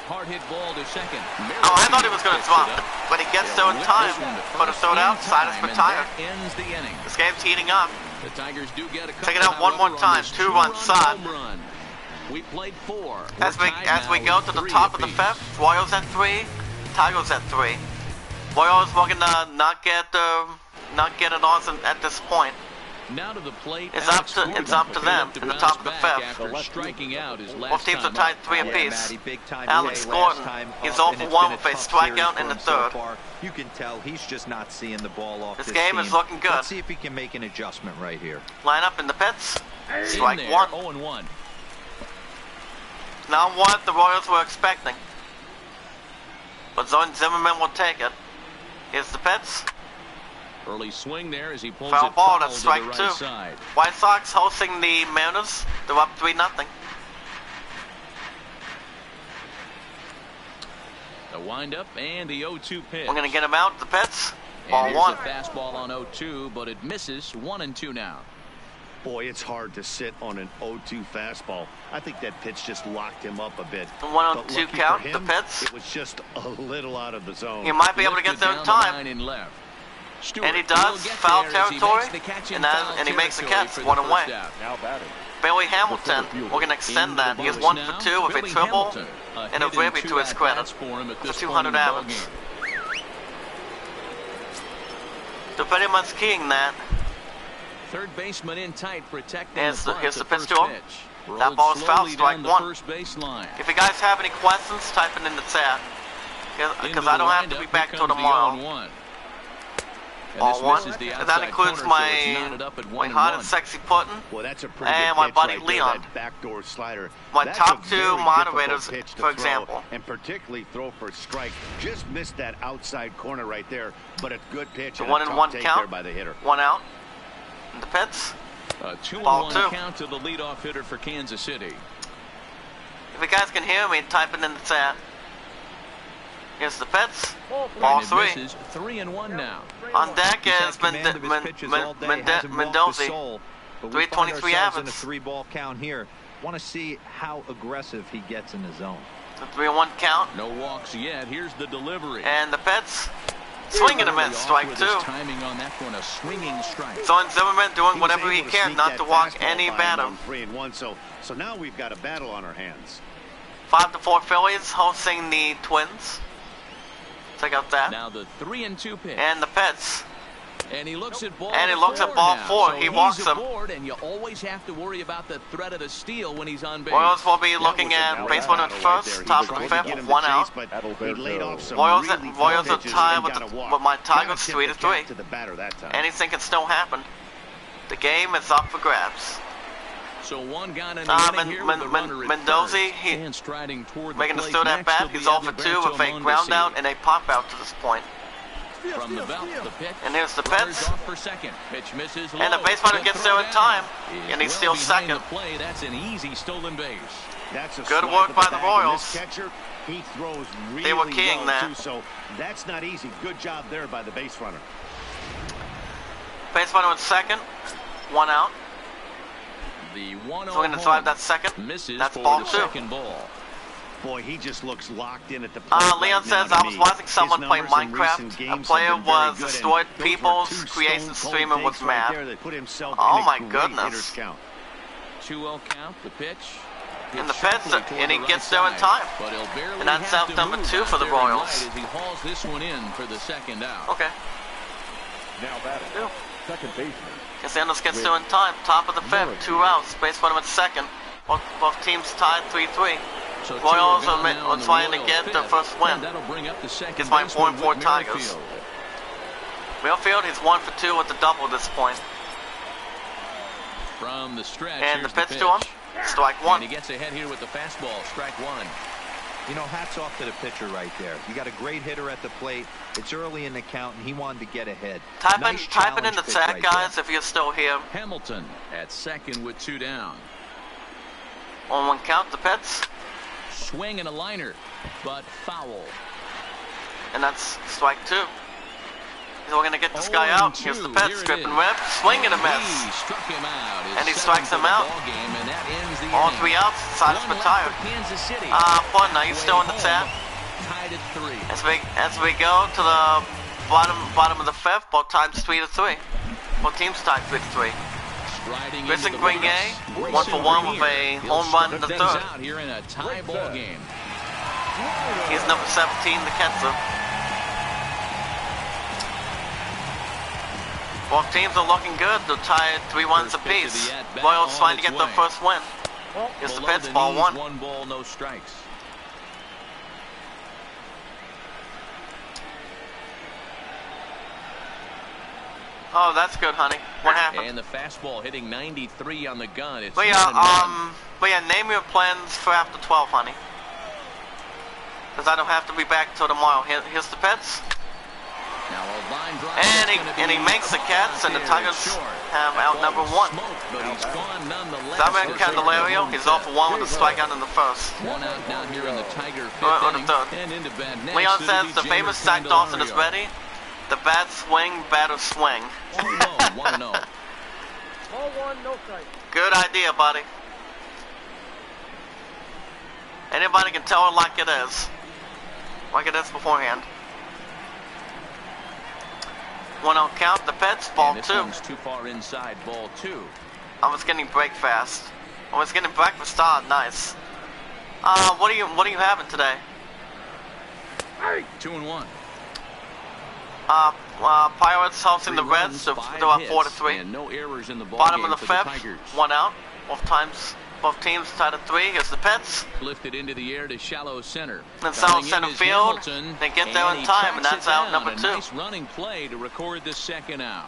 B: Hard hit ball to second.
A: Oh, I thought he was going to drop it, but he gets there in time. Put a throw out, side is retired.
B: Ends the inning.
A: This game's heating up.
B: The Tigers do get a
A: Check it out one more time. 2-run shot.
B: We played 4.
A: As we go to the top of the 5th, Royals at 3, Tigers at 3. Royals we're gonna not get it on at this point.
B: Now to the plate.
A: It's up to them in the top of the 5th.
B: Striking out his last
A: both teams are tied 3 apiece. Alex
D: Matty,
A: Gordon, he's 0 for 1 with a strikeout in the 3rd.
D: You can tell he's just not seeing the ball off.
A: This game is looking good.
D: Let's see if he can make an adjustment right here.
A: Line up in the pits. Strike 1.
B: 0-1.
A: Now what the Royals were expecting. but Zimmerman will take it. Here's the pitch.
B: Early swing there as he pulls
A: Foul
B: it
A: ball,
B: foul
A: that's
B: to
A: strike
B: the right
A: 2.
B: side.
A: White Sox hosting the Mariners. They're up 3-0.
B: The windup and the 0-2 pitch.
A: We're going to get him out, the pitch. Ball
B: and
A: 1.
B: A fastball on 0-2, but it misses. 1-2 now.
C: Boy, it's hard to sit on an 0-2 fastball. I think that pitch just locked him up a bit.
A: 1-2 count,
C: him,
A: the pitch.
C: It was just a little out of the zone.
A: He might be able to get there in time. And he does, foul territory, and he makes the catch, 1 away.
E: Now batting.
A: Billy Hamilton, we're going to extend that. He is 1 for 2 with a triple and a ribby to his credit for 200 average. They're pretty much keying that.
B: Third baseman in tight, protecting
A: here's
B: the
A: the pitch to him. That ball is foul, strike 1. If you guys have any questions, type it in the chat. Because I don't have to be back till tomorrow. Ball 1, and that includes my hot and sexy putting, and my buddy Leon.
C: Backdoor slider.
A: My top 2 moderators, for example.
C: And particularly throw for a strike. Just missed that outside corner right there, but a good pitch.
A: The 1-1 count.
C: By the hitter.
A: 1 out. And the pitch.
B: A 2-1 count to the leadoff hitter for Kansas City.
A: If you guys can hear me, type it in the chat. Here's the pitch. Ball 3.
B: 3-1 now.
A: On deck is Mendoza. 323 average.
D: 3-ball count here. Want to see how aggressive he gets in the zone.
A: The 3-1 count.
B: No walks yet. Here's the delivery.
A: And the pitch. Swing and a miss, strike 2.
B: Timing on that one, a swinging strike.
A: So Zimmerman doing whatever he can not to walk any batter.
C: 3-1. So now we've got a battle on our hands.
A: 5-4 Phillies hosting the Twins. Check out that.
B: Now the 3-2 pitch.
A: And the pitch.
B: And he looks at ball.
A: And he looks at ball 4.
B: So
A: he walks him.
B: And you always have to worry about the threat of the steal when he's on base.
A: Royals will be looking at baseball at first, top of the 5th, 1 out. Royals are tied with my Tigers 3-3. Anything can still happen. The game is up for grabs.
B: So one guy in the inning here with the runner at first. And striding toward the
A: making the
B: plate
A: start at bat. He's 0 for 2 with a ground out and a pop out to this point.
B: From the belt, the pitch.
A: And here's the pitch.
B: For second. Pitch misses low.
A: And the base runner gets there in time. And he steals second.
B: Play. That's an easy stolen base.
C: That's a
A: good work by the Royals.
C: Catcher, he throws really
A: they were keying
C: well
A: that.
C: Too, so that's not easy. Good job there by the base runner.
A: Base runner in second. 1 out.
B: The 1-0
A: so we're going to drive that second.
B: Misses
A: that's
B: for
A: ball
B: the
A: 2.
B: Second ball.
C: Boy, he just looks locked in at the plate.
A: Leon says, I was watching someone play Minecraft. A player was destroyed people's creation stream and was mad. Oh my goodness.
B: 2-0 count, the pitch.
A: And the pitch, and he gets there in time. And that's out number 2 for the Royals.
B: He hauls this one in for the second out.
A: Okay.
E: Now batting. Second baseman.
A: Castellanos gets there in time. Top of the 5th, 2 outs. Base runner at second. Both teams tied 3-3.
B: So
A: Royals are trying to get their first win. Gets my 4-4 Tigers. Millfield, he's 1 for 2 with the double at this point.
B: From the stretch,
A: and the pitch to him. Strike 1.
B: And he gets ahead here with the fastball. Strike 1.
D: You know, hats off to the pitcher right there. You got a great hitter at the plate. It's early in the count, and he wanted to get ahead.
A: Type it in the chat, guys, if you're still here.
B: Hamilton at second with 2 down.
A: 1-1 count, the pitch.
B: Swing and a liner, but foul.
A: And that's strike 2. So we're going to get this guy out. Here's the pitch, strip and rip. Swing and a miss.
B: He struck him out.
A: And he strikes him out. All 3 outs. Side is retired. Fun, are you still in the chat?
B: Tied at 3.
A: As we go to the bottom of the 5th, both times 3-3. Both teams tied 3-3. Vincent Grenier, 1 for 1 with a home run in the 3rd.
B: Here in a tie ball game.
A: He's number 17, the catcher. Both teams are looking good. They're tied 3-1 apiece. Royals trying to get their first win. Here's the pitch, ball 1.
B: 1 ball, no strikes.
A: Oh, that's good, honey. What happened?
B: And the fastball hitting 93 on the gun. It's
A: but yeah, name your plans for after 12, honey. because I don't have to be back till tomorrow. Here's the Pets.
B: Now a line drive
A: And he makes the catch, and the Tigers have out number 1.
B: But he's gone nonetheless.
A: Simon Candelario, he's off for 1 with a strikeout in the first.
B: One out now here in the Tiger
A: Or
B: fifth
A: the third.
B: inning. And into bat next,
A: Leon
B: it'll
A: says
B: be
A: the famous
B: Jamerson
A: Zach Dawson is
B: Candelario.
A: ready. The bat swing, batter swing.
B: 1-0, 1-0.
E: Ball one, no strike.
A: Good idea, buddy. Anybody can tell it like it is. Like it is beforehand. 1-0 count, the Pets, ball
B: And this
A: 2.
B: one's too far inside, ball 2.
A: I was getting break fast. I was getting breakfast on, nice. What are you having today?
B: 2-1.
A: Pirates hosting the Reds, so they're up 4-3.
B: And no errors in the ball
A: Bottom
B: game
A: of the
B: for the
A: 5th,
B: Tigers.
A: 1 out. Both teams tied at 3. Here's the Pets.
B: Lifted into the air to shallow center.
A: And shallow
B: Coming in
A: center
B: is
A: field.
B: Hamilton,
A: They get there in
B: he
A: time, and
B: tracks
A: that's
B: it
A: out
B: down.
A: number 2.
B: A nice running play to record the second out.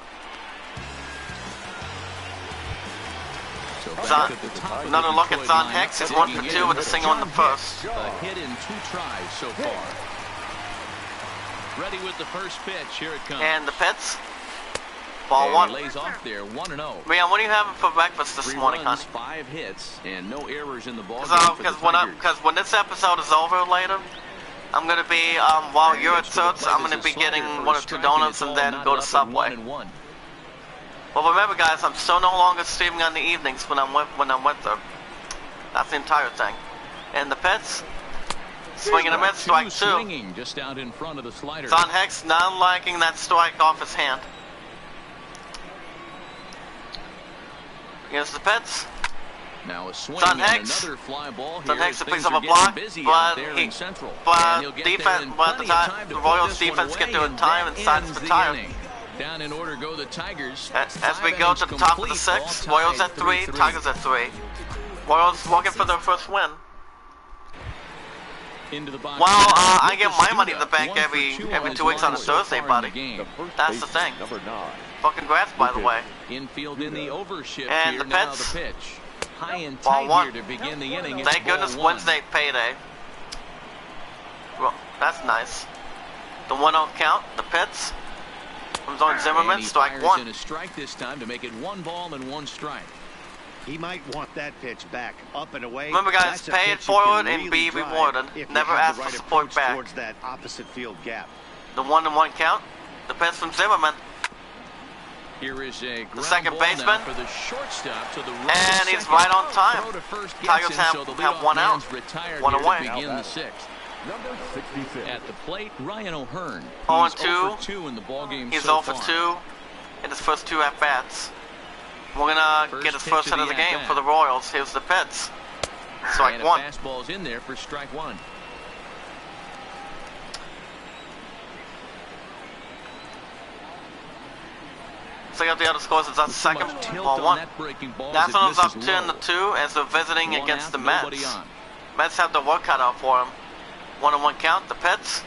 B: So back at the top of
A: Another
B: the
A: look at
B: Detroit
A: Zon
B: lineup,
A: Hex. He's
B: digging
A: 1 for 2
B: in.
A: with a single in the first.
B: A hit in 2 tries so far. Ready with the first pitch. Here it comes.
A: And the Pets. Ball
B: And
A: 1.
B: he lays off there, 1-0.
A: Man, what are you having for breakfast this
B: 3
A: morning,
B: runs,
A: honey?
B: 5 hits, and no errors in the ball game for the Tigers.
A: Because when this episode is over later, I'm gonna be while you're at Toots, I'm gonna be getting 1 or 2 donuts and then go to Subway. Well, remember, guys, I'm still no longer streaming on the evenings when I'm with her. That's the entire thing. And the Pets, swinging a miss, strike 2.
B: Swinging just out in front of the slider.
A: Zon Hex not liking that strike off his hand. Here's the Pets.
B: Now a swing
A: Zon
B: and
A: Hex.
B: another fly ball here.
A: Zon Hex
B: as
A: picks
B: things
A: up
B: are
A: a
B: getting
A: block,
B: busy
A: but
B: out there
A: he-
B: in Central.
A: but
B: And he'll get
A: defense-
B: there in
A: but the
B: plenty of
A: time-
B: time to
A: the
B: put
A: Royals
B: this one
A: defense get
B: away,
A: there in
B: and
A: time
B: that
A: and signs
B: ends
A: the
B: the
A: tire.
B: inning. Down in order go the Tigers.
A: As we
B: 5
A: go to the
B: innings
A: top of the
B: complete,
A: 6th,
B: all
A: Royals
B: tied
A: at 3,
B: 3-3.
A: Tigers at 3. Royals looking for their first win.
B: Into the box.
A: Well, I
B: With
A: get
B: the
A: my money in
B: shootout.
A: the bank
B: 1 for
A: every
B: 2
A: every
B: his
A: 2 weeks on a
B: line so
A: Thursday,
B: far in the
A: buddy.
B: game.
E: The first
A: That's the
E: baseman,
A: thing.
E: number 9.
A: Fucking congrats, by the way.
B: Infield in the overshift
A: And
B: here
A: the
B: now
A: Pets.
B: the pitch. High and
A: Ball
B: tight
A: 1.
B: here to begin the inning. It's
A: Thank
B: ball
A: goodness
B: 1.
A: Wednesday payday. Well, that's nice. The 1-0 count, the Pets. Comes on Zimmerman,
B: And he
A: strike
B: fires
A: 1.
B: in a strike this time to make it 1 ball and 1 strike.
C: He might want that pitch back, up and away.
A: Remember, guys,
C: That's a
A: pay it
C: pitch you can
A: forward and
C: really
A: be
C: drive
A: rewarded.
C: if you
A: Never
C: have
A: ask
C: the
A: for
C: right
A: support
C: approach
A: back.
C: towards that opposite field gap.
A: The 1-1 count, the Pets from Zimmerman.
B: Here is a ground
A: second
B: ball
A: baseman.
B: now for the shortstop to the right
A: And
B: of
A: he's
B: second.
A: right on time.
B: Throw to first gets
A: Tigers
B: him,
A: have-
B: so the
A: have
B: leadoff
A: 1 out.
B: man's retired
A: 1
B: here
A: away.
B: to begin
E: Now
B: the 6th.
E: Number 66.
B: At the plate, Ryan O'Hearn.
A: 0
B: He's
A: and 2.
B: 0 for 2 in the ballgame
A: He's
B: so
A: 0 for
B: far.
A: 2 in his first 2 at-bats. We're gonna
B: First
A: get his
B: pitch
A: first
B: of
A: hit of
B: the
A: the game
B: at-bat.
A: for the Royals. Here's the Pets. Strike
B: And a
A: 1.
B: fastball's in there for strike 1.
A: So out the other scores, it's on second,
B: Much tilt
A: ball
B: on
A: 1.
B: that breaking ball as it
A: Nationals up
B: misses
A: 10-2
B: low.
A: as they're visiting
B: 1
A: against
B: out,
A: the
B: nobody
A: Mets.
B: on.
A: Mets have the work cut out for them. 1-1 count, the Pets.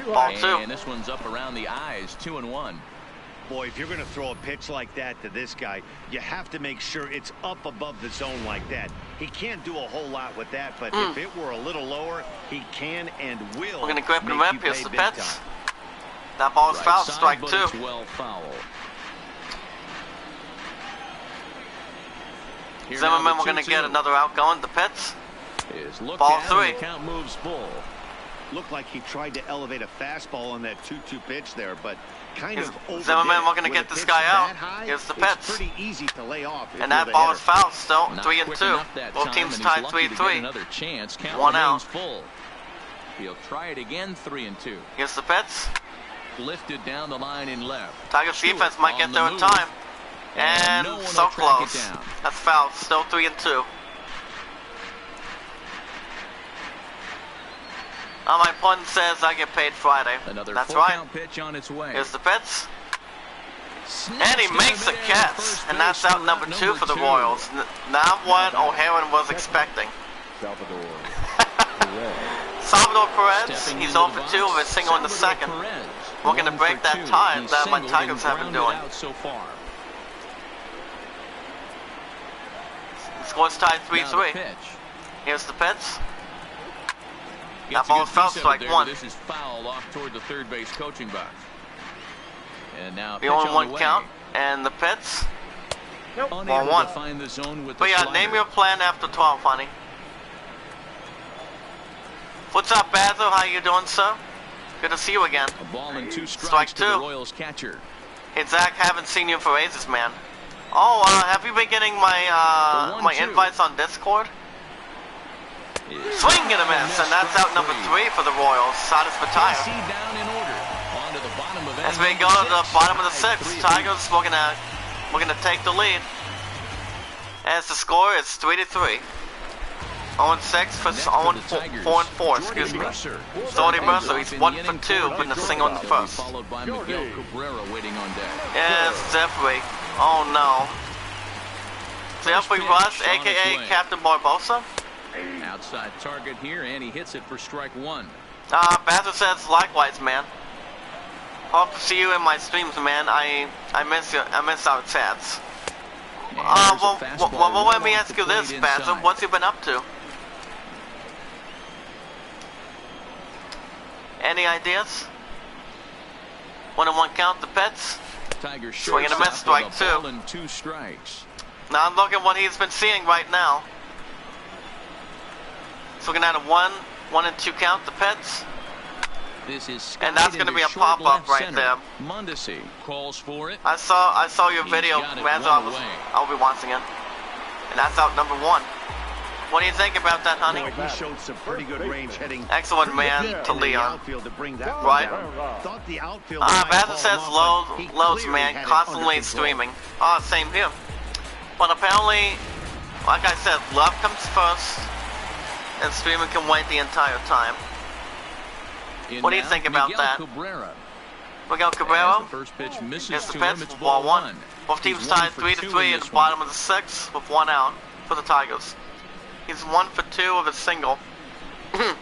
A: Ball 2.
B: And this one's up around the eyes, 2-1.
C: Boy, if you're going to throw a pitch like that to this guy, you have to make sure it's up above the zone like that. He can't do a whole lot with that, but if it were a little lower, he can and will.
A: We're gonna grip him
C: make
A: up.
C: you
A: Here's
C: pay
A: the
C: big
A: Pets.
C: time.
A: That ball is
B: Right
A: fouled,
B: side,
A: strike
B: but
A: 2.
B: it's well foul. Here now
A: Zimmerman,
B: the
A: we're gonna
B: 2-2
A: get another out going, the Pets.
B: is looked
A: Ball
B: at,
A: 3.
B: and the count moves full.
C: Looked like he tried to elevate a fastball on that 2-2 pitch there, but kind of overdid
A: Zimmerman,
C: it.
A: we're gonna
C: With
A: get
C: a
A: this
C: pitch
A: guy out.
C: that high,
A: Here's the
C: it's
A: Pets.
C: pretty easy to lay off if
A: And
C: you're
A: that
C: the
A: ball is
C: hitter.
A: fouled still,
B: Not
A: 3 and
B: quick
A: 2.
B: enough that
A: Both
B: time,
A: teams
B: and
A: tied
B: he's lucky
A: 3
B: to get
A: 3.
B: another chance. Count
A: 1
B: remains
A: out.
B: full. He'll try it again, 3 and 2.
A: Here's the Pets.
B: Lifted down the line in left.
A: Tigers
B: Stewart
A: defense might
B: on
A: get
B: the
A: there in
B: move.
A: time.
B: And
A: And
B: no one
A: so
B: will track it
A: close.
B: down.
A: That's fouled. Still 3 and 2. My pun says I get paid Friday.
B: Another
A: That's
B: full
A: right.
B: count pitch on its way.
A: Here's the Pets.
B: Snatched
A: And he
B: in
A: makes the
B: midair,
A: catch.
B: first
A: And that's
B: base
A: out
B: for
A: number 2 for the Royals. Not what O'Haron was expecting.
E: Salvador Perez.
A: Salvador Perez,
B: Stepping
A: he's
B: into
A: 0
B: the
A: for
B: box,
A: 2 with a single in the
B: Salvador
A: second.
B: Perez,
A: We're going to
B: 1
A: break
B: for
A: that
B: 2.
A: tie
B: He's
A: that my
B: singled
A: Tigers
B: and
A: have been
B: grounded
A: doing.
B: out so far.
A: The score's tied
B: Now the
A: 3-3.
B: pitch.
A: Here's the Pets. That ball fell, strike one.
B: This is foul off toward the third base coaching box. And now
A: the only one count, and the pitch.
B: Ball
A: one.
B: Find the zone with
A: but yeah,
B: slider.
A: name your plan after 12, honey. What's up, Basil? How you doing, sir? Good to see you again.
B: A ball and 2 strikes
A: Strike
B: to the
A: two.
B: Royals catcher.
A: Hey, Zach, haven't seen you for ages, man. Oh, have you been getting my my invites on Discord? Swing and a miss, and that's out number 3 for the Royals. Sadis Bataille.
B: Down in order. On to the bottom of
A: As we go to the bottom of the 6th, Tigers we're gonna take the lead. As the score is 3-3. 0-6 for 4-4. Excuse me. Sony Mercer, he's 1 for 2, putting a single in the first.
B: Followed by Miguel Cabrera waiting on deck.
A: Yes, Jeffrey. Oh no. Jeffrey Rush, aka Captain Barbosa.
B: Outside target here, and he hits it for strike 1.
A: Basil says likewise, man. Hope to see you in my streams, man. I miss you. I miss our chats. Well, let me ask you this, Basil. What's you been up to? Any ideas? 1-1 count the pets.
B: Tiger
A: Swing and a miss, strike 2.
B: And 2 strikes.
A: Now I'm looking at what he's been seeing right now. He's looking at a 1 and 2 count the pets.
B: This is
A: and that's going to be a pop-up right there.
B: Mundesi calls for it.
A: I saw your video as I'll be watching it. And that's out number 1. What do you think about that, honey?
C: Boy, he showed some pretty good range heading.
A: Excellent man to Leon.
C: To bring that
A: right?
C: Thought the outfield
A: Basil says loads, man, constantly streaming. Same here. But apparently, like I said, love comes first, and streaming can wait the entire time. What do you think about that? Miguel Cabrera.
B: First pitch misses
A: It's the pitch, ball 1. Both teams tied 3-3 at the bottom of the 6th with 1 out for the Tigers. He's 1 for 2 of a single.
B: A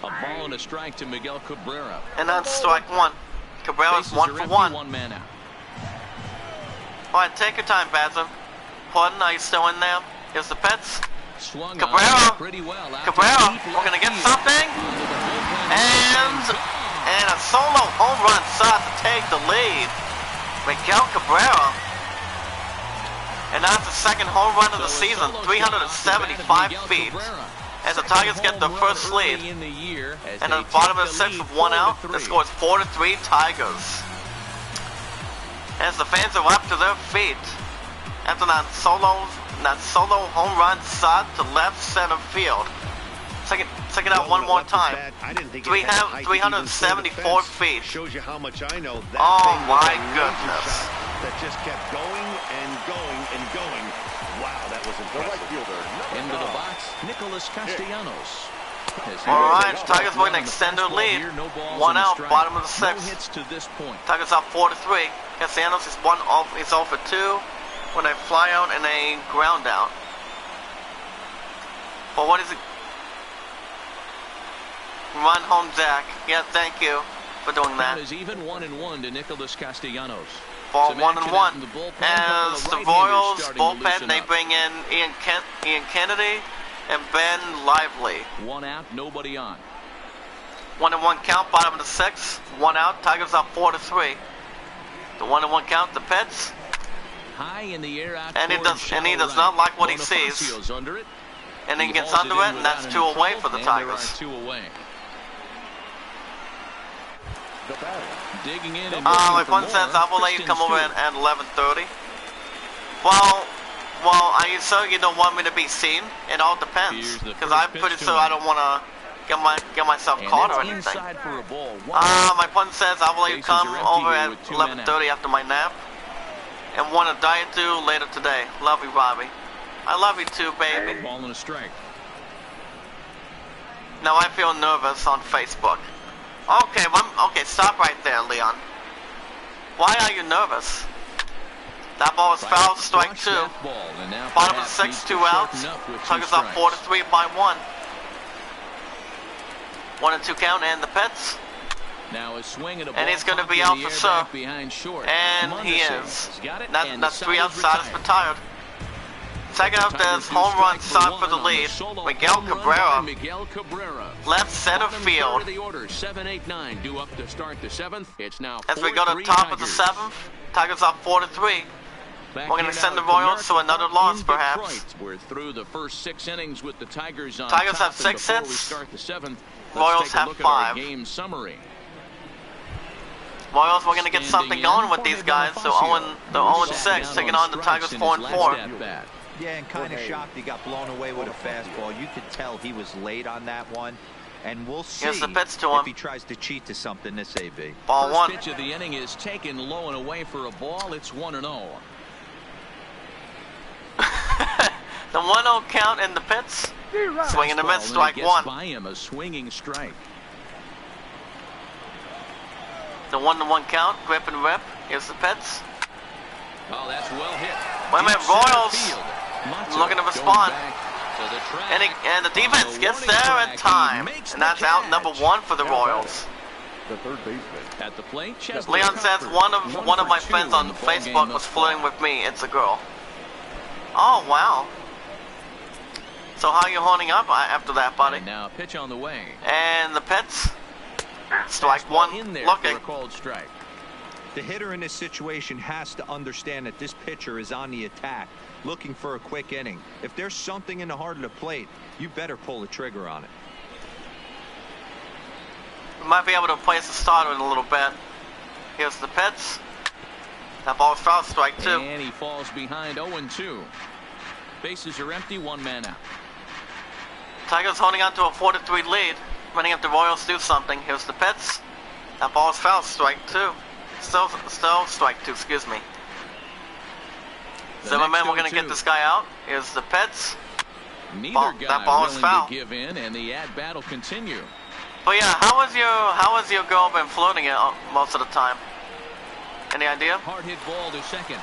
B: ball and a strike to Miguel Cabrera.
A: And that's strike 1. Cabrera's 1 for 1.
B: 1 man out.
A: Alright, take your time, Basil. Pardon, are you still in there? Here's the pets.
B: Swung
A: Cabrera.
B: Pretty well.
A: Cabrera, we're gonna get something. And a solo home run shot to take the lead. Miguel Cabrera. And that's the second home run of the season, 375 feet. As the Tigers get their first lead. And at the bottom of the 6th with 1 out, the score is 4-3 Tigers. As the fans are up to their feet after that solo home run shot to left center field. Check it out one more time. 374 feet.
C: Shows you how much I know.
A: Oh my goodness.
C: That just kept going and going and going. Wow, that was impressive.
B: Into the box, Nicholas Castellanos.
A: Alright, Tigers will extend their lead. 1 out, bottom of the 6th. Tigers up 4-3. Castellanos is 0 for 2 when they fly out and a ground out. But what is it? Run home, Zach. Yeah, thank you for doing that.
B: Is even 1-1 to Nicholas Castellanos.
A: Ball 1-1. As the Royals bullpen, they bring in Ian Kennedy and Ben Lively.
B: 1 out, nobody on.
A: 1-1 count, bottom of the 6th. 1 out, Tigers up 4-3. The 1-1 count, the Pets.
B: High in the air out
A: and he does not like what he sees.
B: Under it.
A: And he gets under it, and that's 2 away for the Tigers.
B: 2 away. Digging in and
A: my friend says I will let you come over at 11:30. Well, are you sure you don't want me to be seen? It all depends, because I'm pretty sure I don't want to get myself caught or anything. My friend says I will let you come over at 11:30 after my nap, and want to diet do later today. Love you, Robbie. I love you too, baby.
B: Ball and a strike.
A: Now I feel nervous on Facebook. Okay, stop right there, Leon. Why are you nervous? That ball is foul, strike 2. Bottom of the 6th, 2 outs. Tigers up 4-3 by 1. 1 and 2 count, and the Pets.
B: Now a swing and
A: he's going to be out for sure. And he is. That's 3 outside, has been tired. Second up, there's home run shot for the lead. Miguel Cabrera. Left center field.
B: The order 7-8-9 due up to start the seventh. It's now
A: as we go to the top of the seventh. Tigers up 4-3. We're going to send the Royals to another loss, perhaps.
B: We're through the first 6 innings with the Tigers on
A: Tigers
B: top,
A: have 6
B: before
A: hits.
B: We start the seventh.
A: Royals have
B: look
A: 5.
B: at our game summary.
A: Royals, we're going to get something going with these guys. So they're 0-6, taking on the Tigers 4-4.
D: Yeah, and kind of shocked he got blown away with a fastball. You could tell he was late on that one. And we'll see if he tries to cheat to something this AB.
A: Ball
B: First
A: 1.
B: pitch of the inning is taken low and away for a ball. It's 1-0.
A: The 1-0 count in the pits. Swing and a miss, strike 1.
B: By him, a swinging strike.
A: The 1-1 count, grip and rip. Here's the pits.
B: Oh, that's well hit.
A: Wait a minute, Royals looking to respond. And the defense gets there in time. And that's out number 1 for the Royals.
E: The third baseman.
B: At the plate,
A: Leon says one of my friends on Facebook was flirting with me. It's a girl. Oh, wow. So how are you holding up after that, buddy?
B: And now a pitch on the way.
A: And the pits. Strike 1
B: in there
A: looking.
B: For a called strike.
D: The hitter in this situation has to understand that this pitcher is on the attack, looking for a quick inning. If there's something in the heart of the plate, you better pull the trigger on it.
A: We might be able to place the starter in a little bit. Here's the pits. That ball is foul, strike 2.
B: And he falls behind 0-2. Bases are empty, 1 man out.
A: Tigers holding on to a 4-3 lead. Running up the Royals do something. Here's the pits. That ball is foul, strike 2. Still strike 2, excuse me. Zimmerman, we're going to get this guy out. Here's the pits.
B: Neither guy
A: that ball is
B: willing
A: foul.
B: to give in, and the at-bat will continue.
A: But yeah, how has your girl been floating it most of the time? Any idea?
B: Hard hit ball to second.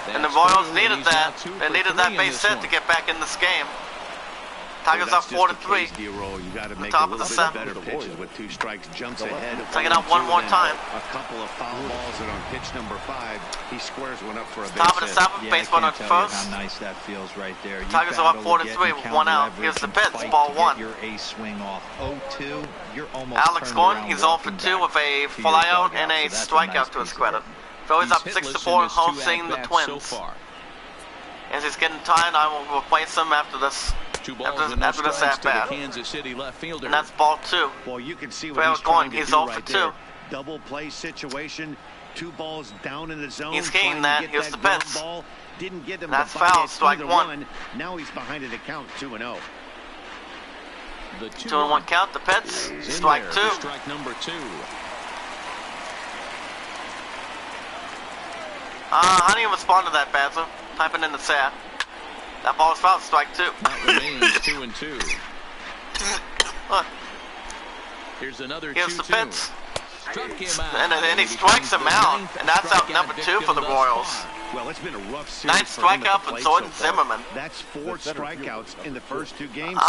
A: And the Royals needed that. They needed that base hit to get back in this game. Tigers up 4-3.
C: You got to make
A: top
C: a
A: of the
C: little bit
A: 7th.
C: better pitches with 2 strikes, jumps ahead.
A: Take it out one more time.
C: A couple of foul balls, and on pitch number 5, he squares one up for a base
A: Top of the
C: hit.
A: 7th, base one on first.
D: How nice that feels right there.
A: Tigers are up 4-3 with 1 out. Here's the pitch, ball 1.
D: Your ace swing off 0-2. You're almost
A: Alex Gordon, he's 0 for 2 with a flyout and a
D: so
A: strikeout to his credit. Phillies up 6-4, hosting the Twins.
B: So far.
A: As he's getting tired, I will replace him after this.
B: 2 balls and no
A: After this
B: strikes to the
A: at-bat.
B: Kansas City left fielder.
A: And that's ball 2.
C: Well, you can see what
A: Well,
C: he's trying to
A: he's
C: do
A: 0
C: right
A: for 2.
C: there. Double play situation, 2 balls down in the zone.
A: He's getting
C: trying
A: that.
C: to get
A: Here's the
C: ground
A: pitch.
C: ball. Didn't get him
A: That's
C: to bite
A: foul,
C: at
A: strike
C: either
A: 1.
C: Now he's behind in the count, 2-0.
B: The
A: 2-1 count, the pitch. Strike 2.
B: Strike number 2.
A: How do you respond to that, Bazza? Typing in the chat. That ball is foul, strike 2.
B: That remains 2-2.
A: Look,
B: Here's another 2-2.
A: here's the pitch.
B: Struck him out.
A: And he strikes him out. And that's out number 2 for the Royals.
C: Well, it's been a rough series.
A: 9th
C: for him at the
A: strikeout for
C: plate
A: Jordan
C: so far.
A: Zimmerman.
C: That's 4 strikeouts in the first 2 games.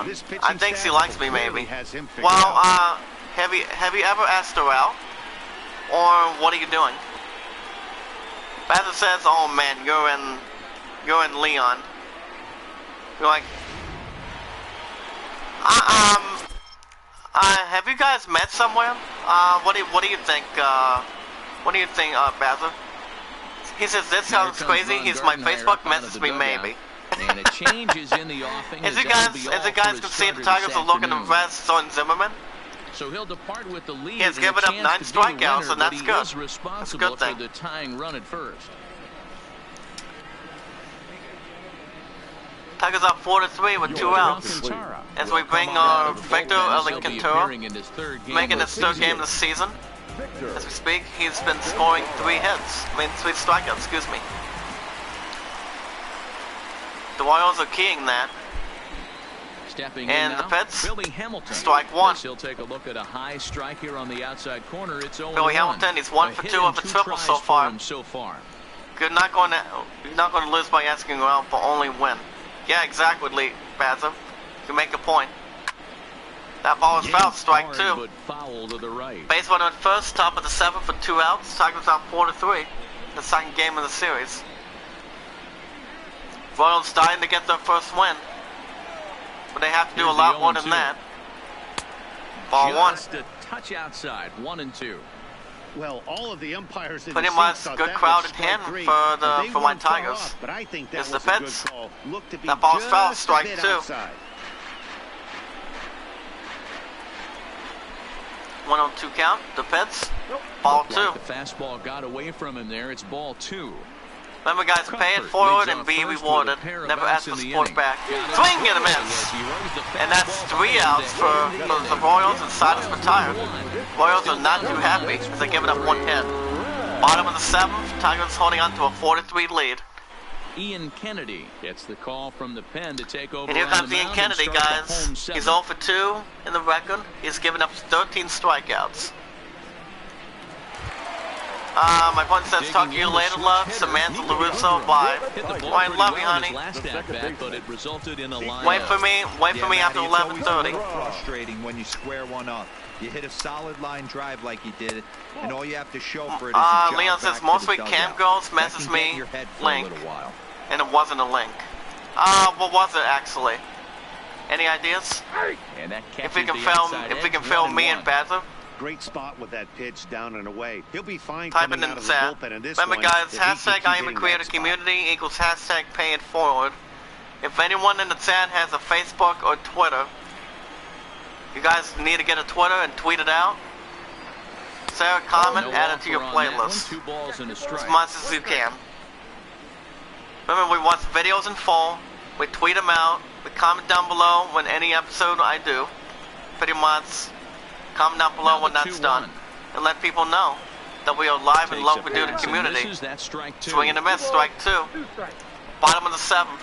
C: This pitching
A: I think she
C: staff
A: likes me,
C: clearly
A: maybe.
C: has him figured
A: Well,
C: out.
A: have you ever asked her out? Or what are you doing? Bazza says, "Oh man, you're in Leon." You're like, have you guys met somewhere? What do you think? What do you think, Bazza? He says this sounds crazy. He's my Facebook. Message me maybe.
B: And it changes in the offing.
A: As you guys can see, the Tigers are looking to invest on Zimmerman.
B: So he'll depart with the lead.
A: He has
B: and a
A: given up
B: chance
A: 9
B: to be the
A: strikeouts,
B: winner,
A: and that's
B: but
A: good.
B: He is
A: That's a
B: responsible
A: good thing.
B: for the tying run at first.
A: Tigers up 4-3 with 2 outs. As we bring Victor Alcantara, making his 3rd game this season. As we speak, he's been scoring 3 strikeouts, excuse me. The Royals are keying that.
B: Stepping
A: And
B: in
A: the
B: now,
A: pitch,
B: Billy Hamilton.
A: strike 1.
B: He'll take a look at a high strike here on the outside corner. It's 0-1.
A: Billy Hamilton, he's 1 for 2 of a triple so far. You're not going to lose by asking around for only win. Yeah, exactly, Bazza. You make a point. That ball is foul, strike 2.
B: But foul to the right.
A: Base runner at first, top of the 7th for 2 outs. Tigers up 4-3. The 2nd game of the series. Royals starting to get their first win. But they have to do a lot more than that. Ball one.
B: Just a touch outside, 1-2.
C: Well, all of the umpires in
A: Pretty
C: the
A: much
C: seats thought
A: good
C: that
A: crowd
C: was
A: at hand
C: strike three,
A: for
C: but they
A: my
C: weren't far
A: Tigers.
C: off, but I think that
A: Here's
C: was
A: the
C: a good
A: Feds.
C: call. Looked to be
A: That ball's
C: just
A: foul,
C: a
A: strike
C: bit
A: two.
C: outside.
A: 1-2 count. The Feds. Ball two.
B: The fastball got away from him there. It's ball two.
A: Remember, guys, pay it forward and be rewarded. Never ask for support back. Swing and a miss. And that's 3 outs for the Royals, and Silas retired. Royals are not too happy as they're giving up 1 hit. Bottom of the 7th, Tigers holding on to a 4-3 lead.
B: Ian Kennedy gets the call from the pen to take over.
A: And here
B: on
A: comes
B: the
A: Ian
B: mound
A: Kennedy,
B: and start the
A: guys.
B: home
A: He's
B: seventh.
A: 0 for 2 in the record. He's given up 13 strikeouts. My opponent says, talk to you later, love. Samantha LaRusso, bye.
B: Hit the ball
A: Why,
B: pretty
A: love you,
B: well in his
A: honey.
B: last at bat, but it resulted in a line
A: Wait
B: out.
A: for me after
D: Matty, it's always a
A: 11:30.
D: little frustrating when you square one up. You hit a solid line drive like he did, and all you have to show for it is a jog
A: Leon
D: back
A: says,
D: to
A: mostly
D: the
A: cam
D: dugout.
A: girls
D: That
A: messes
D: can get in
A: me,
D: your head for
A: link.
D: a little while.
A: And it wasn't a link. What was it actually? Any ideas?
B: And that
A: If we
B: catches
A: can
B: the
A: film,
B: outside
A: if we
B: edge,
A: can film me
B: 1-1.
A: and Bazza,
C: Great spot with that pitch down and away. He'll be fine
A: type it
C: coming
A: in
C: out
A: the
C: of the
A: chat.
C: bullpen in this
A: Remember,
C: one.
A: guys,
C: if he can
A: hashtag
C: keep
A: I am a
C: hitting
A: creator
C: that spot.
A: community equals hashtag pay it forward. If anyone in the chat has a Facebook or Twitter, you guys need to get a Twitter and tweet it out. Say a comment,
B: No
A: add it to your
B: offer on that one.
A: playlist.
B: 2 balls and a
A: As
B: strike.
A: much as you can. Remember, we watch videos in full. We tweet them out. We comment down below when any episode I do. Pretty much. Comment down below
B: Now
A: when
B: the
A: that's
B: 2-1.
A: done. And let people know that we are live and love what we do to the
B: Takes a
A: community.
B: misses, that's strike 2.
A: Swing and a miss, strike 2. Bottom of the 7th.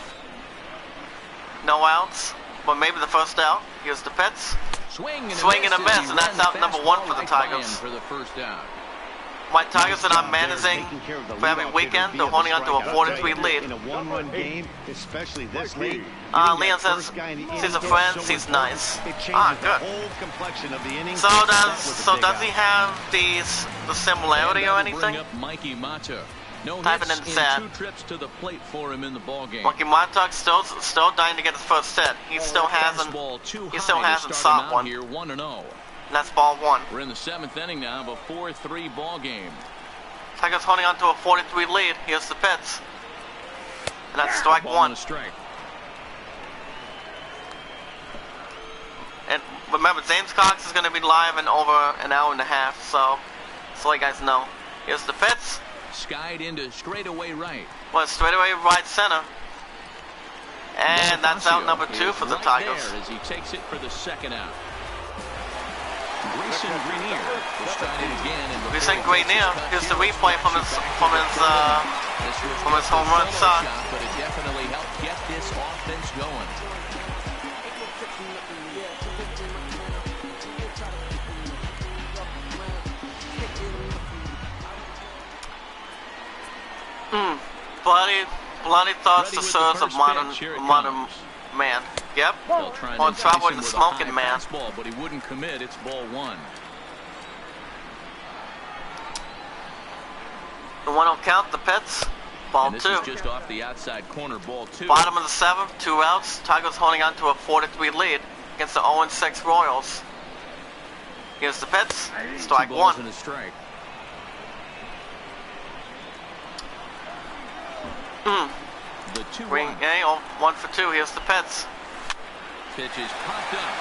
A: No outs. But maybe the first out. Here's the Pets.
B: Swing and
A: a miss, and that's out number 1 for the Tigers.
B: For the first out.
A: My Tigers that I'm
C: Nice job there,
A: managing
C: taking care of the
A: for every
C: leadoff
A: weekend,
C: hitter
A: they're
C: via
A: holding
C: the
A: on to a
C: strikeout.
A: 4-3 lead.
C: In a one-run game, especially this late.
A: Leon
C: getting that
A: says,
C: first guy in the
A: sees
C: inning
A: a friend,
C: so
A: sees
C: important.
A: nice.
C: It changes
A: Ah,
C: the
A: good.
C: whole complexion of the inning.
A: So
C: That was a big
A: does he
C: out.
A: have the similarity or
B: And that'll bring
A: anything?
B: up Mikey Mata. No
A: Type it
B: hits
A: in
B: in
A: chat.
B: 2 trips to the plate for him in the ball game.
A: Monkey Montauk still dying to get his first hit. He still hasn't
B: Fastball too
A: he still
B: high to
A: hasn't
B: start him
A: sought
B: out
A: one.
B: here, 1-0.
A: And that's ball 1.
B: We're in the 7th inning now of a 4-3 ball game.
A: Tigers holding on to a 4-3 lead. Here's the Pits. And that's strike
B: Ball
A: 1.
B: and a strike.
A: And remember, James Cox is going to be live in over an hour and a half, so you guys know. Here's the Pits.
B: Skied into straightaway right.
A: Well, straight away right center. And that's out number 2 for the
B: right
A: Tigers.
B: there as he takes it for the 2nd out. Grayson Greenier will stride in again. And
A: We sing Greenier. Here's the replay from his home run shot.
B: But it definitely helped get this offense going.
A: Bloody thoughts
B: Ready
A: to
B: with the
A: serve of
B: first
A: modern
B: pitch. Here it
A: modern
B: comes.
A: man. Yep.
B: They'll try and
A: On
B: entice
A: trouble
B: him
A: with the
B: with a
A: smoking
B: high
A: man.
B: fastball, but he wouldn't commit. It's ball 1.
A: The 1 will count the Pits. Ball
B: And this
A: 2.
B: is just off the outside corner, ball 2.
A: Bottom of the 7th, 2 outs. Tigers holding on to a 4-3 lead against the 0-6 Royals. Here's the Pits. Strike
B: 2 balls
A: 1.
B: and a strike. The 2-1
A: Green game, 1 for 2. Here's the Pits.
B: pitch is popped up.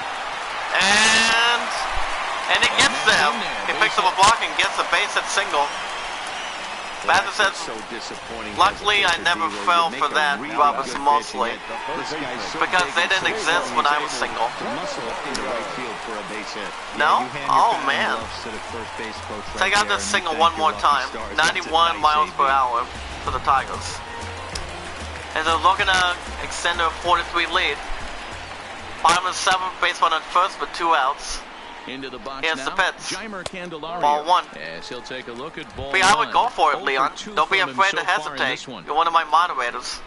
A: And he gets there. He picks up a block and gets a base hit single. Bazza says,
C: so disappointing.
A: luckily I never fell for that, Robertson, mostly. Because they didn't exist when I was single.
C: Muscle into right field for a base hit.
A: No?
D: You hand
A: Oh,
D: your
A: man.
D: gloves to the first base coach right
A: Take out
D: there,
A: this
D: and you
A: single
D: thank
A: one
D: your
A: more
D: lucky
A: time.
D: stars. That's a
A: 91
D: nice
A: miles per
D: AB.
A: hour for the Tigers. And they're looking to extend their 4-3 lead. Bottom of the 7th, base runner at first with 2 outs.
B: Into the box
A: Here's
B: now.
A: the Pits.
B: Jaimer Candelario.
A: Ball 1.
B: As he'll take a look at ball
A: But I would
B: 1.
A: go for it,
B: 0
A: Leon.
B: 2
A: Don't be
B: from him
A: afraid
B: so
A: to
B: far in
A: hesitate.
B: this one.
A: You're one of my moderators.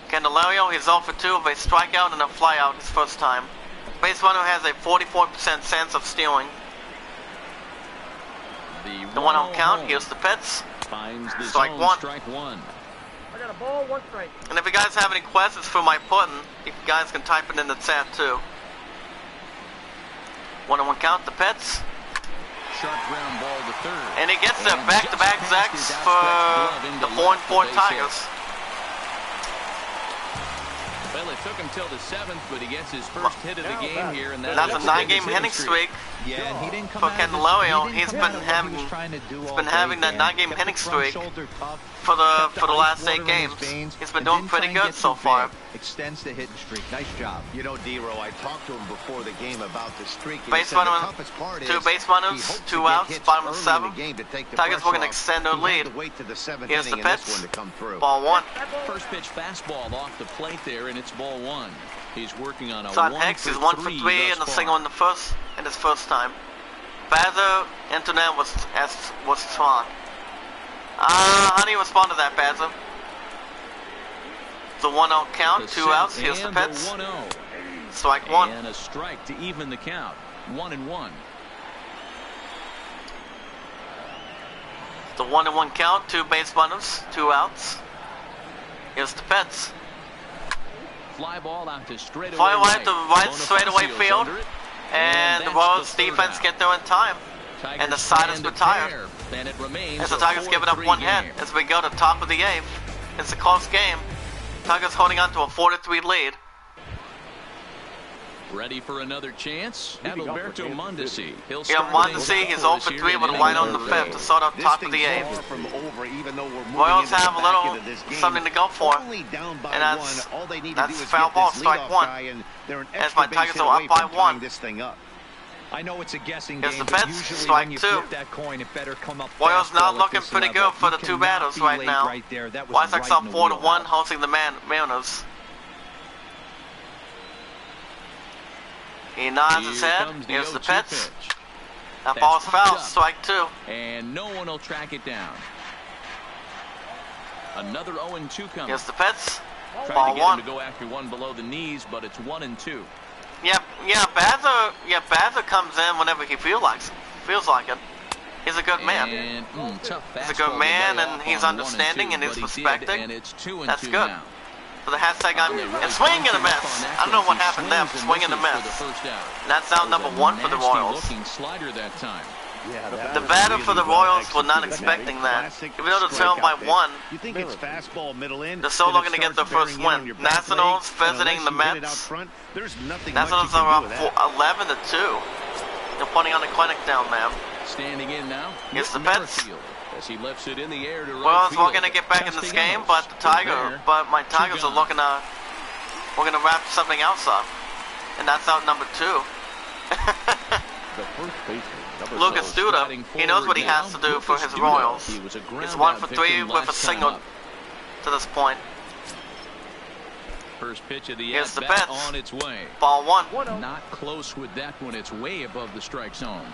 A: Candelario, he's 0 for 2 with a strikeout and a flyout his first time. Base runner has a 44% chance of stealing. The 1 on count. Here's the Pits.
B: Finds the
A: Strike
B: zone.
A: 1.
B: Strike 1.
E: I got a ball, 1 strike.
A: And if you guys have any questions for my putting, you guys can type it in the chat too. 1-1 count, the Pets.
B: Sharp ground ball to third.
A: And he gets the back-to-back sacks for the 4-4 Tigers.
B: Well, it took him till the 7th, but he gets his first hit of the game here, and
A: That's a 9-game hitting streak.
D: Yeah, and he didn't come
A: For
D: out of his-
A: Candelario.
D: he didn't
A: He's
D: come
A: been
D: out of what
A: having
D: he was trying to do all
A: been
D: day,
A: having that
D: Dan.
A: 9-game
D: Kept
A: hitting
D: the front
A: streak
D: shoulder tough,
A: for
D: kept
A: the last
D: ice
A: 8
D: water in his
A: games.
D: veins,
A: He's been
D: and
A: doing
D: didn't
A: pretty
D: try and
A: good
D: get
A: so
D: too
A: far.
D: big. Extends the hitting streak. Nice job.
C: You know, D-Row, I talked to him before the game about the streak. And
A: Base
C: he said the
A: runner,
C: toughest part
A: 2
C: is
A: base
C: he
A: runners,
C: hopes to
A: 2
C: get
A: outs,
C: hits
A: bottom of
C: early in
A: 7.
C: the game to take the
A: Tigers
C: pressure
A: were going to
C: off.
A: extend their
C: He had
A: lead.
C: to wait to the 7th
A: Here's
C: inning
A: the
C: in this
A: Pets.
C: one to come through.
A: Ball 1.
B: First pitch fastball off the plate there, and it's ball 1. He's working on a
A: Son
B: 1
A: Hicks
B: for
A: is 1 for
B: 3
A: 3
B: thus
A: and a
B: far.
A: single in his first time. Baza, internet was Tron. How do you respond to that, Baza? The 1-0 count, 2 outs. Here's the
B: And
A: Pets.
B: 1-0.
A: Strike 1.
B: And a strike to even the count. 1-1.
A: The 1-1 count, 2 base runners, 2 outs. Here's the Pets.
B: Fly ball out to straightaway
A: Fly right to right
B: Bonifacio's
A: straightaway field.
B: under it.
A: And the
B: that's
A: Royals
B: the third
A: defense
B: out.
A: get there in time.
B: Tigers
A: And the side is
B: plan to
A: retired.
B: pair, and it remains
A: As the
B: a
A: Tigers give it up
B: 4-3
A: 1
B: game.
A: hit as we go to top of the 8th. It's a close game. Tigers holding on to a 4-3 lead.
B: Ready for another chance? Adalberto Mondesi. He'll
A: Yeah,
B: start
A: Mondesi, he's 0 for 3 with a wide on the 5th to start off
C: This
A: top of the
C: thing's
A: 8th.
C: far from over, even though we're moving
A: Royals
C: into the
A: have a
C: back
A: little
C: end of this game.
A: something to go for.
C: Only down by
A: And that's-
C: 1. All they need to do
A: that's
C: is
A: foul
C: get
A: ball,
C: this
A: strike
C: leadoff
A: 1.
C: guy, and they're an
A: As
C: extra
A: my
C: base
A: Tigers
C: hit
A: are up
C: away
A: by
C: from
A: 1.
C: tying this thing up.
D: I know it's a guessing
A: Here's
D: game,
A: the
D: but
A: Pets,
D: usually
A: strike
D: when you
A: 2.
D: flip that coin, it better come up
A: Royals
D: fastball
A: not
D: at
A: looking
D: this
A: pretty
D: level.
A: good for the
D: You
A: 2
D: cannot
A: batters
D: be
A: right
D: late
A: now.
D: right there. That was
A: White Sox
D: right
A: up
D: in the
A: 4-1,
D: wheelhouse.
A: hosting the Mariners. He nods his
B: Here
A: head.
B: comes
A: Here's the
B: 0-2
A: Pets.
B: pitch.
A: That
B: That's
A: ball's
B: popped
A: foul,
B: up.
A: strike 2.
B: And no one will track it down. Another 0-2 coming.
A: Here's the Pets.
B: Trying
A: Ball
B: to get
A: 1.
B: him to go after one below the knees, but it's 1-2.
A: Baza comes in whenever he feels like it. He's a good man.
B: And, tough
A: He's a
B: fastball
A: good
B: to
A: man,
B: lay
A: and
B: off
A: he's
B: on 1-2,
A: understanding, and he's
B: but he did,
A: respecting.
B: and it's 2-2
A: That's good.
B: now.
A: For the hashtag, I'm
B: They really
A: swing and a
B: bunching up
A: miss.
B: on that
A: I don't know
B: one.
A: what
B: He
A: happened there.
B: swings
A: Swing and a
B: misses for
A: miss.
B: the first out.
A: And that's out number 1 for the Royals.
B: Looking slider that time.
C: Yeah,
A: The batter for the Royals were not expecting that. Even though they're trailing by 1,
C: You think it's fastball middle in?
A: they're still
C: then it
A: looking to get their
C: starts
A: first
C: bearing in on
A: win.
C: your back
A: Nationals
C: leg, and
A: visiting the
C: unless you hit it
A: Mets.
C: out front, there's nothing
A: Nationals
C: much you
A: are
C: can
A: up
C: do with that.
A: 11-2. They're putting on a clinic down there.
B: Standing in now.
A: Here's the
B: Whit
A: Pets.
B: Merrifield, as he lifts it in the air to right
A: Royals
B: field.
A: were going to get back in this game,
B: Castellanos
A: but
B: is there.
A: my Tigers are
B: gone.
A: looking to. We're going to wrap something else up, and that's out number 2.
E: The first baseman, number
A: Lucas
E: 12.
A: Duda, he knows what he has to do for his
B: Lucas Duda.
A: Royals.
B: He was a
A: He's
B: ground
A: 1
B: out
A: for 3
B: victim
A: with a
B: last time
A: single
B: up.
A: to this point.
B: First pitch of the
A: Here's the
B: at-bat
A: Pets.
B: on its way.
A: Ball 1.
E: 1-0.
B: Not close with that one. It's way above the strike zone.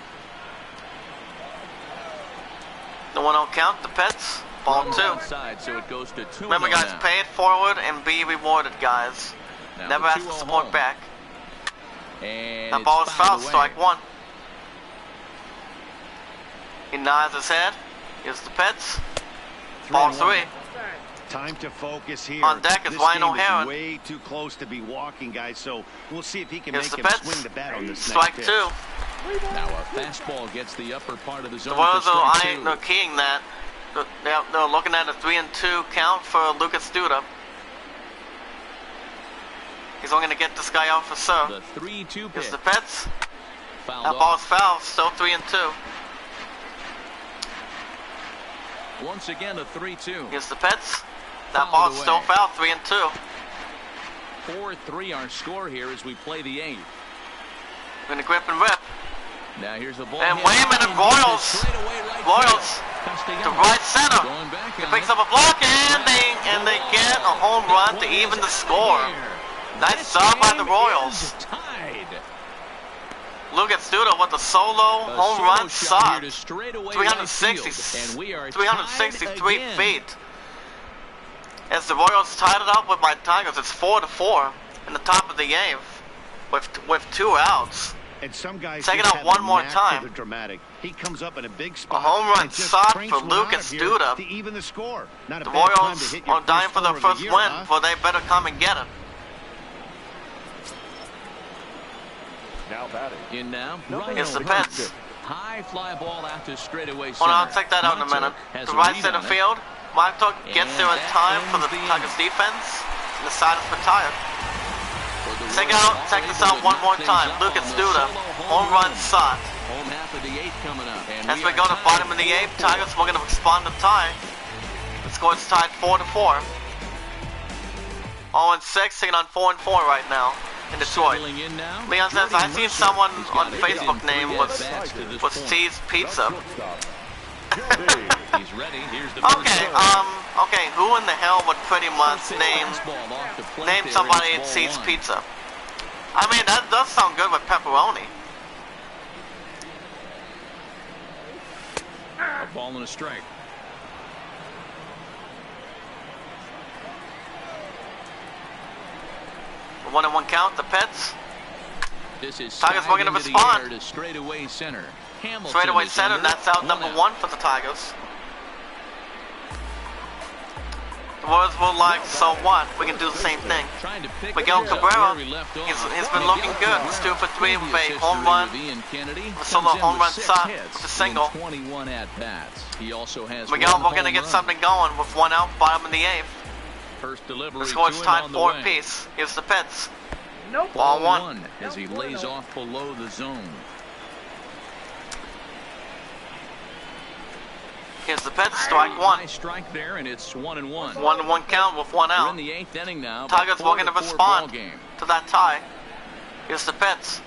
A: The 1-0 count, the Pets. Ball 2.
B: Outside, so it goes to 2.
A: Remember, guys, pay it forward and be rewarded, guys.
B: Now
A: Never
B: the
A: ask for
B: 2-0
A: support
B: home.
A: back.
B: And
A: That
B: it's
A: ball is foul,
B: away.
A: strike 1. He nods his head. Here's the Pets. Ball 3.
C: Time to focus here.
A: On deck is
C: This
A: Ryan
C: game
A: O'Hara.
C: way too close to be walking, guys, so we'll see if he can
A: Here's
C: make
A: the
C: him
A: Pets.
C: swing the bat on this
A: Strike
C: next
A: 2.
C: pitch.
B: Now a fastball gets the upper part of the
A: The
B: zone.
A: Royals
B: for
A: are
B: strike 2.
A: they're keying that. They're looking at a 3-2 count for Lucas Duda. He's only going to get this guy out for serve.
B: The 3-2 pitch.
A: Here's the Pets.
B: Fouled
A: That
B: off.
A: ball's foul. Still 3-2.
B: Once again a 3-2.
A: Here's the Pets. That
B: Fouled
A: ball's
B: away.
A: still foul. 3-2.
B: 4-3 our score here as we play the 8th.
A: Gonna grip and rip.
B: Now here's a ball.
A: And
B: hit
A: wait a minute,
B: line,
A: Royals.
B: straight away right
A: Royals
B: field.
A: to
B: Castellanos
A: right center.
B: going back
A: He
B: on
A: picks
B: it.
A: up a block and they get a home run to
B: One
A: even
B: is
A: the
B: out
A: score.
B: here.
A: Nice
B: This
A: job by the
B: game
A: Royals.
B: is tied.
A: Lucas Duda with a solo
B: A
A: home
B: solo
A: run
B: shot here
A: shot.
B: to straightaway
A: 360,
B: right field. And we are
A: 363
B: tied again.
A: feet. As the Royals tied it up with my Tigers, it's 4-4 in the top of the 8th with 2 outs.
C: And some guys
A: Take it
C: just
A: out
C: have
A: one
C: the
A: more
C: knack
A: time.
C: for the dramatic. He comes up in a big
A: A
C: spot.
A: home run
C: and just
A: shot
C: cranks
A: for
C: one out
A: Lucas
C: of here
A: Duda.
C: to even the score. Not a
A: The
C: bad time to
A: Royals
C: hit your
A: are dying for their
C: score of
A: first
C: the year,
A: win,
C: huh?
A: for they better come and get it.
E: Now batting.
B: In now,
A: Here's the
B: Ryan.
A: pitch.
B: High fly ball out to straightaway
A: Well,
B: center.
A: I'll take that out in a minute.
B: Has
A: To
B: a
A: right
B: lead
A: center
B: on it.
A: field. Martok gets there in
B: And
A: time
B: that
A: for the
B: ends the
A: Tigers
B: inning.
A: defense. And the side is retired.
B: For the
A: Check
B: Royals,
A: check
B: are
A: this
B: able
A: out
B: to
A: one
B: knock
A: more
B: things
A: time.
B: up
A: Lucas
B: on the
A: Duda,
B: solo
A: home run shot.
B: Home half of the eighth coming up. And
A: As we
B: are
A: go to
B: tied
A: bottom of the eighth,
B: 4-4.
A: Tigers we're going to respond to tie. The score is tied 4-4. 0-6, taking on 4-4 right now in Detroit.
B: Settling in now,
A: Leon says,
B: Jordy
A: I seen
B: Mercer.
A: someone
B: He's
A: on
B: got a
A: Facebook
B: hit in
A: name
B: 3
A: was
B: at-bats to this point.
A: T's Pizza.
E: Shortstop. Jordy.
B: He's ready. Here's the first
A: Okay,
B: throw.
A: okay, who in the hell would pretty much
B: First pitch
A: name
B: fastball off the plate
A: name
B: there,
A: somebody
B: and
A: at
B: it's
A: T's
B: ball 1.
A: Pizza? I mean, that does sound good with pepperoni.
B: A ball and a strike.
A: A 1-1 count, the Pets.
B: This is
A: Tigers
B: skied
A: looking to
B: into the
A: respond.
B: air to straightaway center. Hamilton
A: Straightaway
B: is
A: center, and
B: under.
A: that's out number 1 for the Tigers. The Royals will like, so what? We can do the same thing.
B: Trying to pick
A: Miguel
B: things up
A: Cabrera,
B: where we left off.
A: he's been
B: Miguel
A: looking good.
B: Cabrera,
A: He's 2 for 3 with a
B: previous
A: home
B: history
A: run.
B: with Ian Kennedy,
A: A solo
B: comes in
A: home
B: with
A: run
B: 6
A: shot
B: hits
A: with a single.
B: in 21 at-bats. He also has
A: Miguel,
B: one
A: we're going to
B: home
A: get
B: run.
A: something going with 1 out, bottom of the 8th.
B: First delivery
A: The score is
B: to him
A: tied
B: on the
A: 4
B: way.
A: apiece. Here's the Pets.
E: Nope.
A: Ball 1.
B: 1 as he lays off below the zone.
A: Here's the Pets, strike 1.
B: High strike there, and it's 1-1.
A: 1-1 count with 1
B: We're
A: out.
B: in the 8th inning now.
A: Tigers looking to
B: 4-4
A: respond
B: ball game.
A: to that tie. Here's the Pets.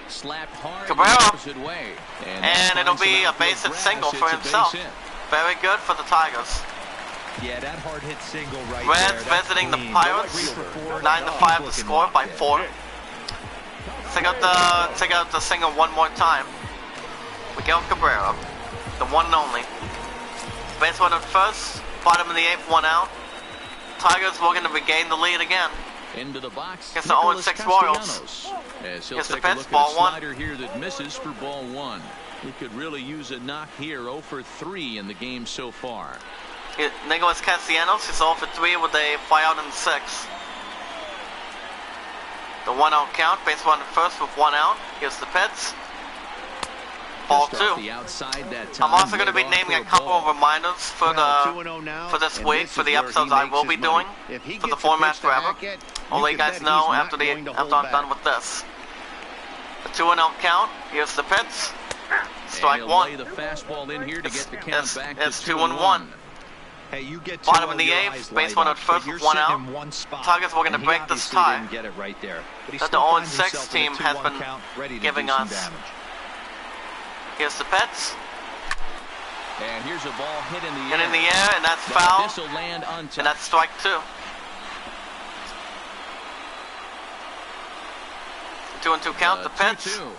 B: Slapped hard
A: Cabrera.
B: the opposite way.
A: And it'll be a base hit single for himself. Very good for the Tigers.
D: Yeah, that hard hit single right
A: Reds
D: there.
A: visiting the Pirates. 9-5 the score by 4. Check out the single one more time. Miguel Cabrera, the one and only. Base one at first, bottom of the 8th, 1 out. Tigers looking to regain the lead again.
B: Into the box.
A: Against the
B: Nicholas
A: 0-6 Royals.
B: Castellanos. As he'll
A: Here's the
B: take a
A: pitch,
B: look at
A: ball
B: a
A: 1.
B: slider here that misses for ball 1. He could really use a knock here. 0 for 3 in the game so far.
A: Nicholas Castellanos is 0 for 3 with a fly out in the 6th. The 1 out count, base one at first with 1 out. Here's the Pets. Ball
B: Just off
A: 2.
B: the outside that
A: I'm
B: time,
A: also going to be
B: laid off
A: naming a
B: for
A: couple
B: ball.
A: of reminders for this week, for the episodes I will be doing, for the format forever. I'll let you guys know after I'm done with this. The 2-0 count. Here's the Pets. Strike
B: And he'll
A: 1.
B: lay the fastball in here to get the count back
A: It's
B: to
A: 2-1.
D: Hey, you get
A: Bottom of the 8th, base one at first with 1 out. Tigers were going to break this tie
D: didn't get it right there, but he
A: that the
D: still
A: 0-6
D: finds himself in a
A: team has
D: 2-1
A: been
D: count, ready to
A: giving
D: do some
A: us.
D: damage.
A: Here's the Pets.
B: And here's a ball hit in the air.
A: And in the air, and that's
B: But
A: foul.
B: this'll land untouched.
A: And that's strike 2. 2-2 count, the Pets.
B: 2-2.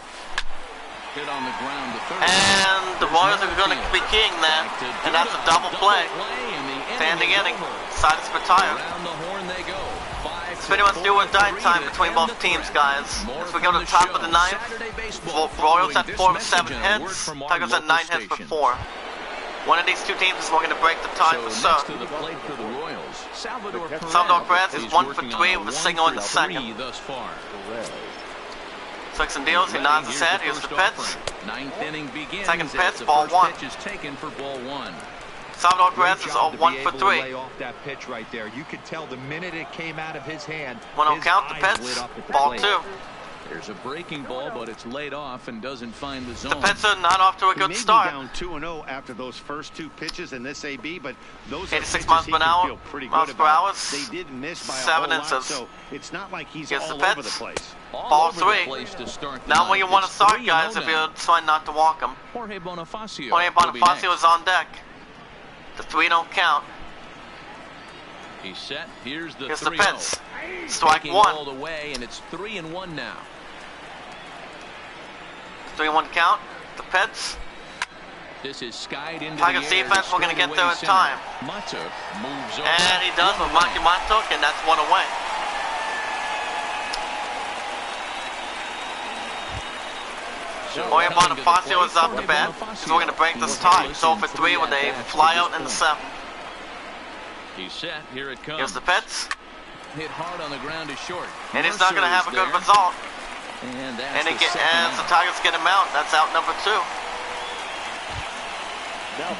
B: Hit on the ground to third.
A: And the Royals are going to be keying that. And that's a double play. Standing inning. Side is retired.
B: Around the horn they go.
A: It's pretty much do or die time between both teams, guys. As we go to the top of the 9th, Royals at 4 with 7 hits. Tigers at 9 hits for 4. One of these two teams is looking to break the tie for
B: So next
A: sure.
B: to the plate for the Royals, Salvador
A: Perez is
B: He's
A: 1 for
B: working
A: 3
B: on
A: with a
B: a
A: single in the
B: 1 for 3
A: second.
B: thus far.
A: Slicks and deals, he nods his head. Here's the Pets.
B: Ninth inning begins.
A: Second
B: as
A: pitch,
B: the
A: ball
B: first
A: 1.
B: pitch is taken for ball 1.
A: Salvador
D: Great
A: Perez is
D: job to be
A: 1 for
D: able to
A: 3.
D: lay off that pitch right there. You could tell the minute it came out of his hand,
A: 1-0
D: his
A: count, the
D: eyes
A: Pets.
D: lit up at the
A: Ball
D: plate.
A: 2.
B: There's a breaking ball, but it's laid off and doesn't find the zone.
A: The Pets are not off to a
C: He
A: good
C: may be
A: start.
C: down 2-0 after those first 2 pitches in this AB, but those are
A: 86
C: pitches
A: miles
C: he
A: per
C: can
A: hour.
C: feel pretty
A: Miles
C: good
A: per
C: about.
A: hour.
C: They did miss by a
A: 7
C: whole lot,
A: inches.
C: so it's not like he's
A: Here's the
C: all over the
A: Pets.
C: place.
B: All
A: Ball
B: over the
A: 3.
B: place to start the
A: Now where you
B: ninth.
A: want to
B: It's
A: start,
B: 3-0
A: guys, if
B: now.
A: you're trying not to walk them.
B: Jorge Bonifacio.
A: Jorge
B: will be
A: Bonifacio
B: next.
A: is on deck. The 3-0 count.
B: He's set. Here's the
A: Here's the
B: 3-0.
A: Pets. Strike
B: Taking all
A: 1.
B: the way, and it's 3-1 now.
A: 3-1 count. The Pets.
B: This is skied into
A: Tigers
B: the air.
A: defense, we're going to get there in
B: center.
A: time.
B: Matuk moves over.
A: And he does with Maki Montok, and that's 1 away. Jorge Bonifacio is up to bat. He's looking to break this tie. He's 0 for 3 with a fly out in the 7th.
B: He's set. Here it comes.
A: Here's the pitch.
B: Hit hard on the ground is short.
A: And he's not going to have a good result.
B: And
A: And the Tigers get him out. That's out number 2.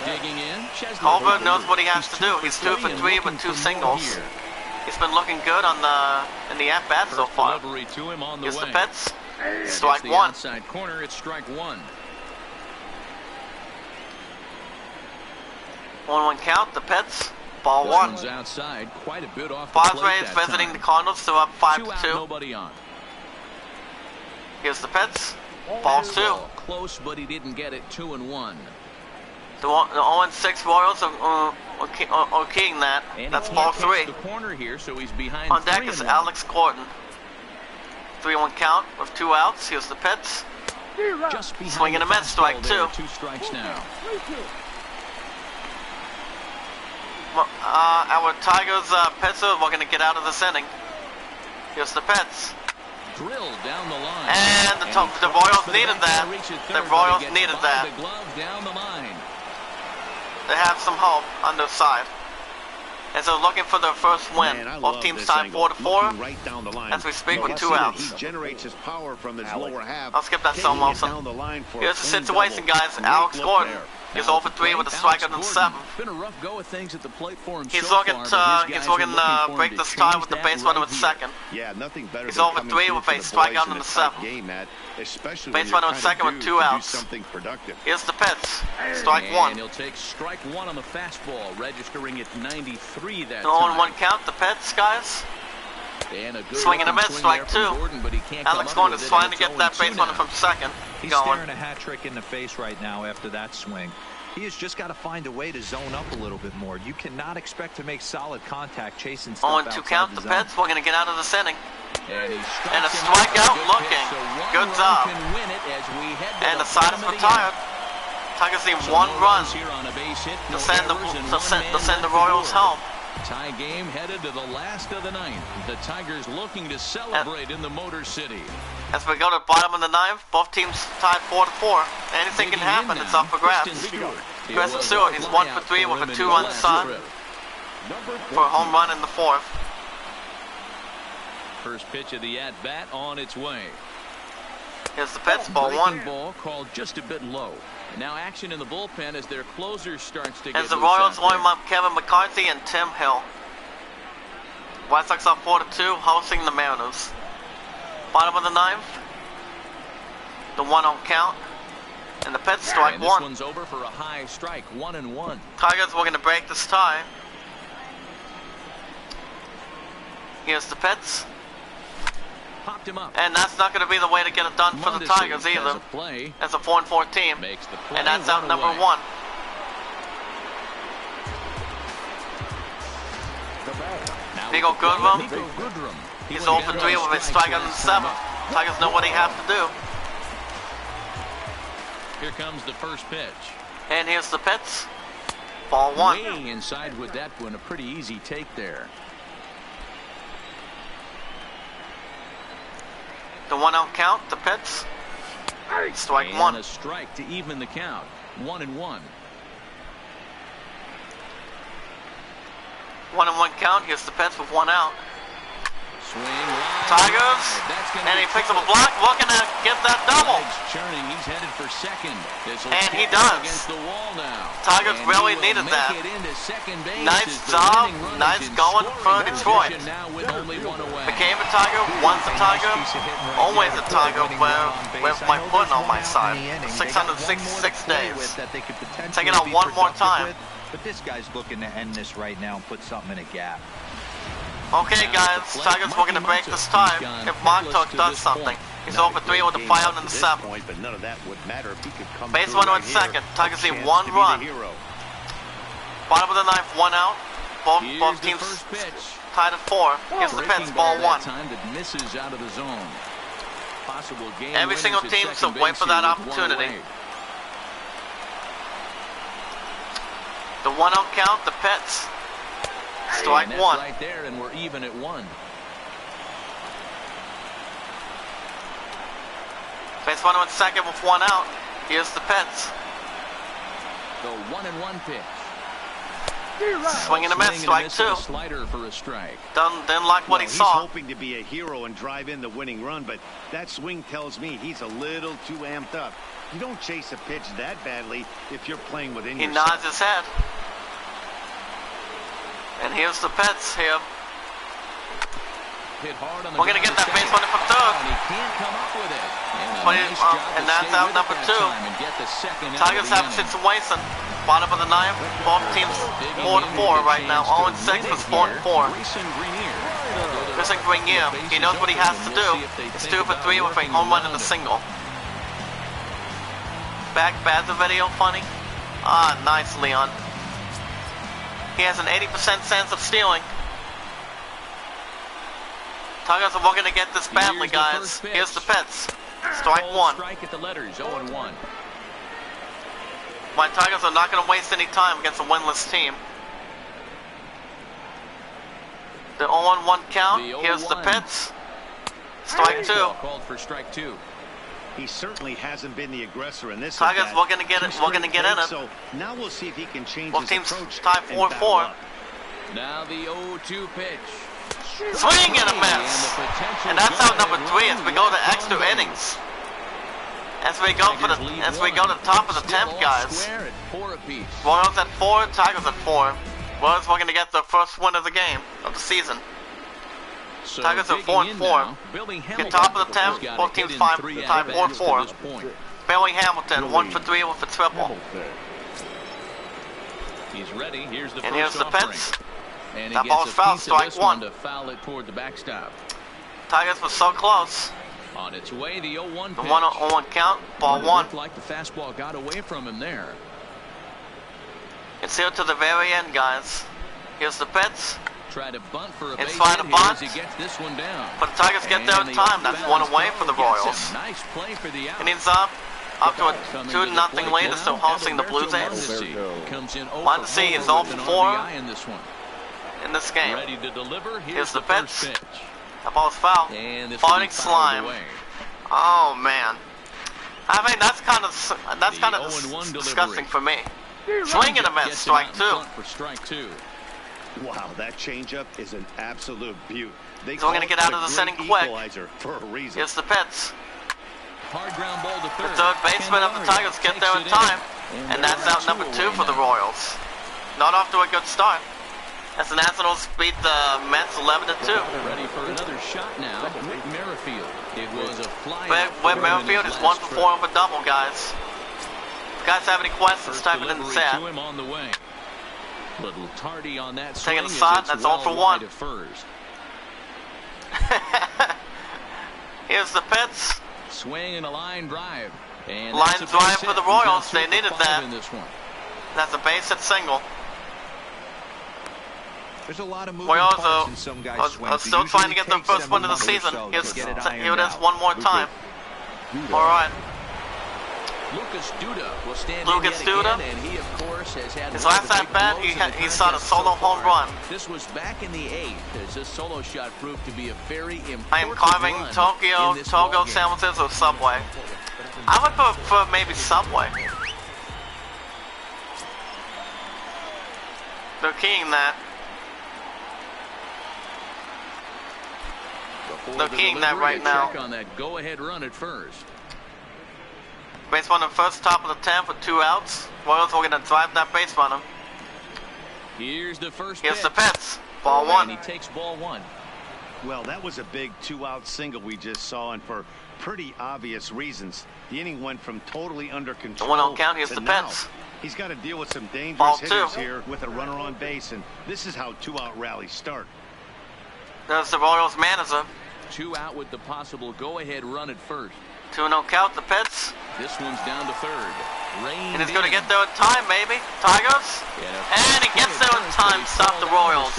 B: Digging in.
A: Colbert knows what he has to do. He's 2 for 3 with 2 singles. He's been looking good in the at-bat so far. Here's the pitch. Strike 1.
B: Outside corner, it's strike 1.
A: 1-1 count. The pitch. Ball 1.
B: Outside, quite a bit off
A: Padres visiting the Cardinals. They're up 5 to 2.
B: Nobody on.
A: Here's the pitch. Ball 2.
B: Close, but he didn't get it. 2-1.
A: The 0-6 Royals are keying that.
B: And
A: that's ball 3.
B: The corner here, so he's behind.
A: On deck is Alex Gordon. 3-1 count with 2 outs. Here's the pitch.
B: Just
A: swing and a miss, strike 2.
B: 2 strikes now.
A: Our Tigers pitcher are going to get out of this inning. Here's the pitch.
B: Drilled down the line.
A: And the Royals needed that. The Royals needed that.
B: The glove down the line.
A: They have some hope on their side. As they're looking for their first win. Both teams tied 4-4.
C: Right down the line.
A: As we speak with 2 outs.
C: He generates his power from his lower half.
A: I'll skip that so Wilson. Here's the situation, guys. Alex Gordon. He's 0 for 3 with a strikeout in the 7th.
B: Been a rough go of things at the plate for him.
A: He's looking to break this tie with the base runner at second.
C: Yeah, nothing better.
A: He's 0 for 3 with a strikeout in the 7th. Base runner at second with 2 outs. Here's the pitch. Strike 1.
B: And he'll take strike 1 on the fastball, registering at 93 that
A: time. 0-1 count. The pitch, guys.
B: And a good
A: swing and a miss, strike 2.
B: Gordon, but he can't
A: Alex Gordon is trying to get that base runner from second.
D: He's staring a hat trick in the face right now after that swing. He has just got to find a way to zone up a little bit more. You cannot expect to make solid contact chasing stuff
A: 0-2 count. The pitch. We're going to get out of this inning.
B: And
A: a strikeout looking. Good job. And the side is retired. Tigers need 1 run to send the Royals home.
B: Tie game headed to the last of the 9th. The Tigers looking to celebrate in the Motor City.
A: As we go to the bottom of the 9th, both teams tied 4-4. Anything can happen. It's up for grabs. Kristen Stewart, he's 1 for 3 with a 2-run start for a home run in the 4th.
B: First pitch of the at-bat on its way.
A: Here's the pitch, ball 1.
B: Ball called just a bit low. Now action in the bullpen as their closer starts to get
A: as the Royals warm up Kevin McCarthy and Tim Hill. White Sox up 4-2, hosting the Mariners. Bottom of the 9th. The 1-0 count. And the pitch, strike 1.
B: This one's over for a high strike, 1-1.
A: Tigers were going to break this tie. Here's the pitch.
B: Popped him up.
A: And that's not going to be the way to get it done for the Tigers either. That's a 4-4 team. And that's out number 1. Nico Goodrum. He's 0 for 3 with a strikeout in the 7th. Tigers know what they have to do.
B: Here comes the first pitch.
A: And here's the pitch. Ball 1.
B: Way inside with that one. A pretty easy take there.
A: The 1-0 count, the pitch. Strike
B: and
A: 1.
B: A strike to even the count. 1-1.
A: 1-1 count. Here's the pitch with 1 out.
B: Swing line.
A: Tigers. And he picks up a block, looking to get that double.
B: Churning. He's headed for second.
A: And he does.
B: Against the wall now.
A: Tigers really needed that. Nice job. Nice going for Detroit. Became a Tiger, once a Tiger, always a Tiger with my foot on my side. 666 days. Taking out one more time.
D: But this guy's looking to end this right now and put something in a gap.
A: Okay, guys, Tigers were going to break this time if Montauk does something. He's over 3 with a fly out in the 7th. Base runner at second. Tigers need 1 run. Bottom of the 9th, 1 out. Both teams tied at 4. Here's the pitch, ball 1. Every single team should wait for that opportunity. The 1-0 count, the pitch. Strike 1.
B: Right there, and we're even at 1.
A: Base runner at second with one out. Here's the Pets.
B: The 1-1 pitch.
A: Swing and a miss, strike two.
B: Slider for a strike.
A: Didn't like what he
C: He's
A: saw.
C: hoping to be a hero and drive in the winning run, but that swing tells me he's a little too amped up. You don't chase a pitch that badly if you're playing within
A: He
C: yourself.
A: nods his head. And here's the Pets here.
B: Hit hard on the
A: We're going to get that base runner for third.
B: And he can't come up with it.
A: And that's out number two. Tigers have a situation. Bottom of the ninth. Both teams 4-4 right now. 0-6 was 4-4. Grayson Grenier, he knows what he has to do. It's 2 for 3 with a home run and a single. Back the video funny. Ah, nice, Leon. He has an 80% chance of stealing. Tigers are looking to get this badly, guys. Here's the Pets. Strike one.
B: Strike at the letters, 0-1.
A: My Tigers are not going to waste any time against a winless team. The 0-1 count. Here's the Pets. Strike two.
B: Called for strike two.
C: He certainly hasn't been the aggressor in this.
A: Tigers, we're going to get it. We're going to get in it.
C: So now we'll see if he can change
A: Both
C: his
A: teams
C: approach.
A: tie
C: and battle
A: 4-4.
C: up.
B: Now the 0-2 pitch.
A: Swing and a miss. And that's out number 3 as we go to extra innings. As we go to the top of the 10th, guys. Royals at 4, Tigers at 4. Royals we're going to get the first win of the game of the season.
B: So
A: Tigers are 4-4. Get top of the 10th. Both teams tie 4-4. Billy Hamilton 1 for 3 with a triple.
B: He's ready. Here's the
A: And
B: first
A: here's the
B: offering.
A: Pets.
B: And
A: That ball's foul, strike one.
B: To foul it toward the backstop.
A: Tigers was so close.
B: On its way, the 0-1
A: The
B: pitch.
A: 1-0 count, ball
B: It
A: one.
B: looked like the fastball got away from him there.
A: It's here to the very end, guys. Here's the Pets.
B: Try to bunt for a
A: It's
B: base
A: fine
B: hit
A: to
B: here
A: bunt.
B: as he gets this one down.
A: But the Tigers get there in
B: And
A: time.
B: the
A: That's one away for the
B: gets him.
A: Royals.
B: Nice play for the out.
A: Innings up to a
B: Coming
A: 2-0
B: to the
A: lead.
B: plate
A: Still
B: now,
A: hosting the Blue
B: Alberto
A: Jays
B: Mondesi comes in 0
A: Mondesi
B: for
A: is 0
B: 4
A: for
B: with an
A: 4.
B: RBI in this one.
A: in this game.
B: Ready to deliver.
A: Here's the
B: first
A: pitch.
B: pitch.
A: That ball's foul.
B: And this
A: Falling
B: will be fouled
A: slime.
B: away.
A: Oh man. I mean that's kind of
B: The 0-1
A: disgusting
B: delivery.
A: for me. Swing and a miss,
B: Gets him out
A: strike
B: in
A: two.
B: front for strike two.
C: Wow, that changeup is an absolute beaut. They
A: So we're gonna
C: call
A: get
C: it
A: out
C: the
A: of this
C: great
A: inning quick.
C: equalizer for a reason.
A: Here's the Pets.
B: Hard ground ball to
A: The
B: third.
A: third baseman of the Tigers get there in time. And that's out number 2 for the Royals. Not off to a good start. As the Nationals beat the Mets 11-2.
B: Ready for another shot now. Whit Merrifield. It was a fly.
A: Whit Merrifield is 1 for 4 with a double, guys. If you guys have any questions, type it in the chat.
B: To him on the way. Little tardy on that
A: Taking
B: swing
A: a shot,
B: as it's
A: that's all for
B: well
A: one.
B: wide of first.
A: Here's the Pets.
B: Swing and a line drive. And
A: Line
B: that's a
A: drive
B: base
A: for
B: hit.
A: the
B: He's got
A: Royals.
B: 2
A: They
B: for
A: needed
B: 5
A: that.
B: in this one.
A: That's a base hit single.
D: There's a lot of moving
A: Royals
D: parts in some guys' swings.
A: are
D: It
A: still trying to
D: usually
A: get their
D: takes
A: first
D: them
A: win of the
D: a month or
A: season.
D: so
A: Here's,
D: to get it
A: here
D: ironed
A: it is
D: out.
A: one more time. Alright.
B: Lucas Duda will stand
A: Lucas
B: in yet
A: Duda.
B: again, and he of course has had
A: His
B: one
A: last
B: of the big
A: at bat,
B: blows in the
A: he shot a
B: contest
A: solo
B: so
A: home
B: far.
A: run.
B: This was back in the 8th as this solo shot proved to be a very important
A: I am carving
B: run
A: Tokyo
B: in this ballgame.
A: sandwiches or Subway. I would prefer maybe Subway. They're keying that.
B: Before
A: They're
B: the
A: keying that
B: delivery,
A: right
B: a
A: now.
B: check on that go-ahead run at first.
A: Base runner first, top of the 10th with 2 outs. Royals are going to drive that base runner.
B: Here's the first
A: Here's
B: pitch.
A: the Pets. Ball
B: And he
A: 1.
B: takes ball 1.
C: Well, that was a big 2-out single we just saw, and for pretty obvious reasons. The inning went from totally under control.
A: 1-0 count. Here's
C: to
A: the
C: now.
A: Pets.
C: He's got to deal with some dangerous
A: Ball
C: hitters
A: 2.
C: here with a runner on base, and this is how 2-out rallies start.
A: There's the Royals manager.
B: 2 out with the possible go-ahead run at first.
A: 2-0 count. The Pets.
B: This one's down to third.
A: And he's going to get there in time, maybe. Tigers. And he gets there in time. Stop the Royals.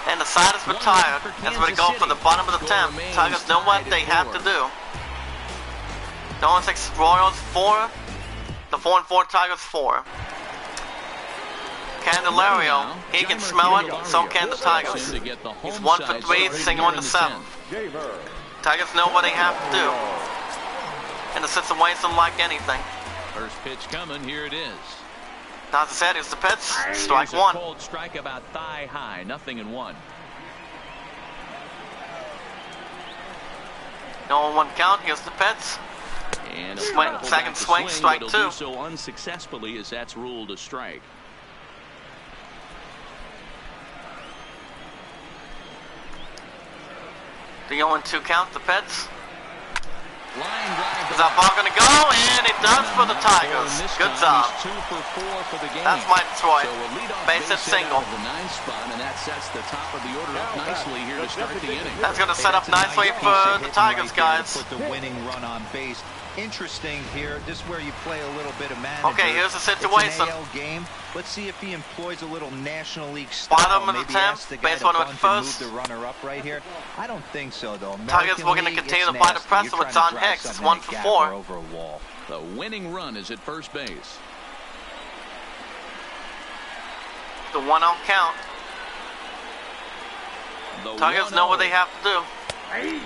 A: And the side is retired as we go for the bottom of the 10th. Tigers know what they have to do. The 0-6 Royals 4. The 4-4 Tigers 4. Candelario, he can smell it, so can the Tigers. He's 1 for 3, single in the 7th. Tigers know what they have to do. in a situation like anything.
B: First pitch coming. Here it is.
A: As I said, here's the pitch. Strike
B: Here's a
A: one.
B: cold strike about thigh high. 0-1.
A: 0-1 count. Here's the pitch.
B: And
A: Second swing, strike
B: but
A: two.
B: he'll do so unsuccessfully as that's ruled a strike.
A: The 0-2 count. The pitch.
B: Line drive.
A: Is that ball going to go? And it does for the Tigers. Good job.
B: He's 2 for 4 for the game.
A: That's my Detroit.
B: So a leadoff
A: Base hit single.
B: out of the 9th spot, and that sets the top of the order up nicely here to start the inning.
A: That's going to set up nicely for the Tigers, guys.
D: Put the winning run on base. Interesting here. This is where you play a little bit of manager.
A: Okay, here's the
D: It's
A: situation.
D: an AL game. Let's see if he employs a little National League style.
A: Bottom of the
D: Maybe
A: 10th,
D: asks the guy
A: base
D: to
A: runner at
D: bunt and
A: first.
D: move the runner up right here. I don't think so, though.
A: Tigers
D: American
A: were going to
D: League,
A: continue
D: it's
A: to apply the
D: nasty.
A: pressure
D: You're
A: with
D: trying
A: John
D: to drive
A: Hicks. It's
D: something
A: 1
D: in a
A: for
D: gap
A: 4.
D: or over a wall.
B: The winning run is at first base.
A: The 1-0 count.
B: The
A: Tigers know what they have to do.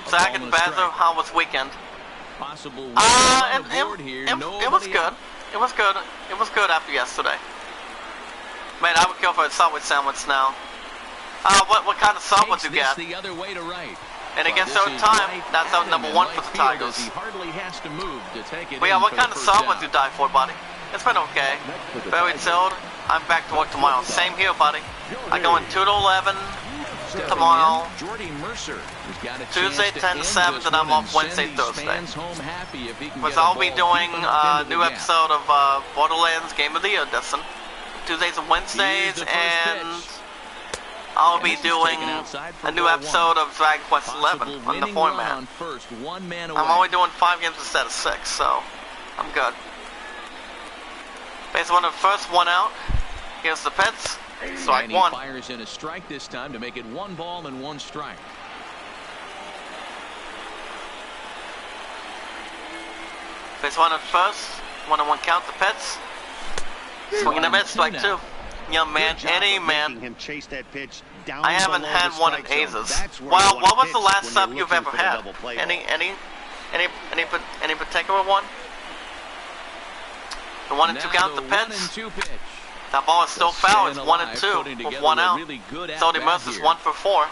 A: Zach and Bazza, how was weekend?
B: Possible
A: It
B: it
A: was good. It was good. It was good after yesterday. Man, I would go for a Subway sandwich now. What kind of sub would you get?
B: The other way to right.
A: And against overtime, that's out number 1 for the Tigers.
B: He hardly has to move to take it.
A: But yeah, what kind of sub would you die for, buddy? It's been okay. Very chilled. I'm back to work tomorrow. Same here, buddy. I go in 2 to 11 tomorrow.
B: Jordy Mercer has got a
A: Tuesday,
B: chance
A: 10 to 7, then I'm off Wednesday, Thursday.
B: Because
A: Because I'll be doing a new episode of Borderlands Game of the Year edition. Tuesdays and Wednesdays, and I'll be doing a new episode of Dragon Quest 11 on the format. I'm only doing 5 games instead of 6, so I'm good. Base runner first, 1 out. Here's the pitch. Strike
B: and he
A: 1.
B: fires in a strike this time to make it 1 ball and 1 strike.
A: Base runner first, 1-1 count. The pitch. Swing and a miss, strike 2. Young man, any man.
C: Him chase that pitch down
A: I haven't
C: below
A: had
C: the
A: one at
C: strike zone.
A: Aces.
C: That's where
A: Well,
C: you
A: what
C: wanna
A: was the
C: pitch
A: last
C: when
A: sub
C: you're
A: you've
C: looking
A: ever
C: for the
A: had?
C: double play
A: Any particular one? The 1 and 2 count, the pitch.
B: 1-2 pitch.
A: That ball is still foul. It's
B: Staying
A: 1
B: alive,
A: and 2
B: putting
A: with
B: together
A: 1
B: a
A: out.
B: really good
A: Jody
B: at-bat
A: Mercer's
B: here.
A: 1 for 4.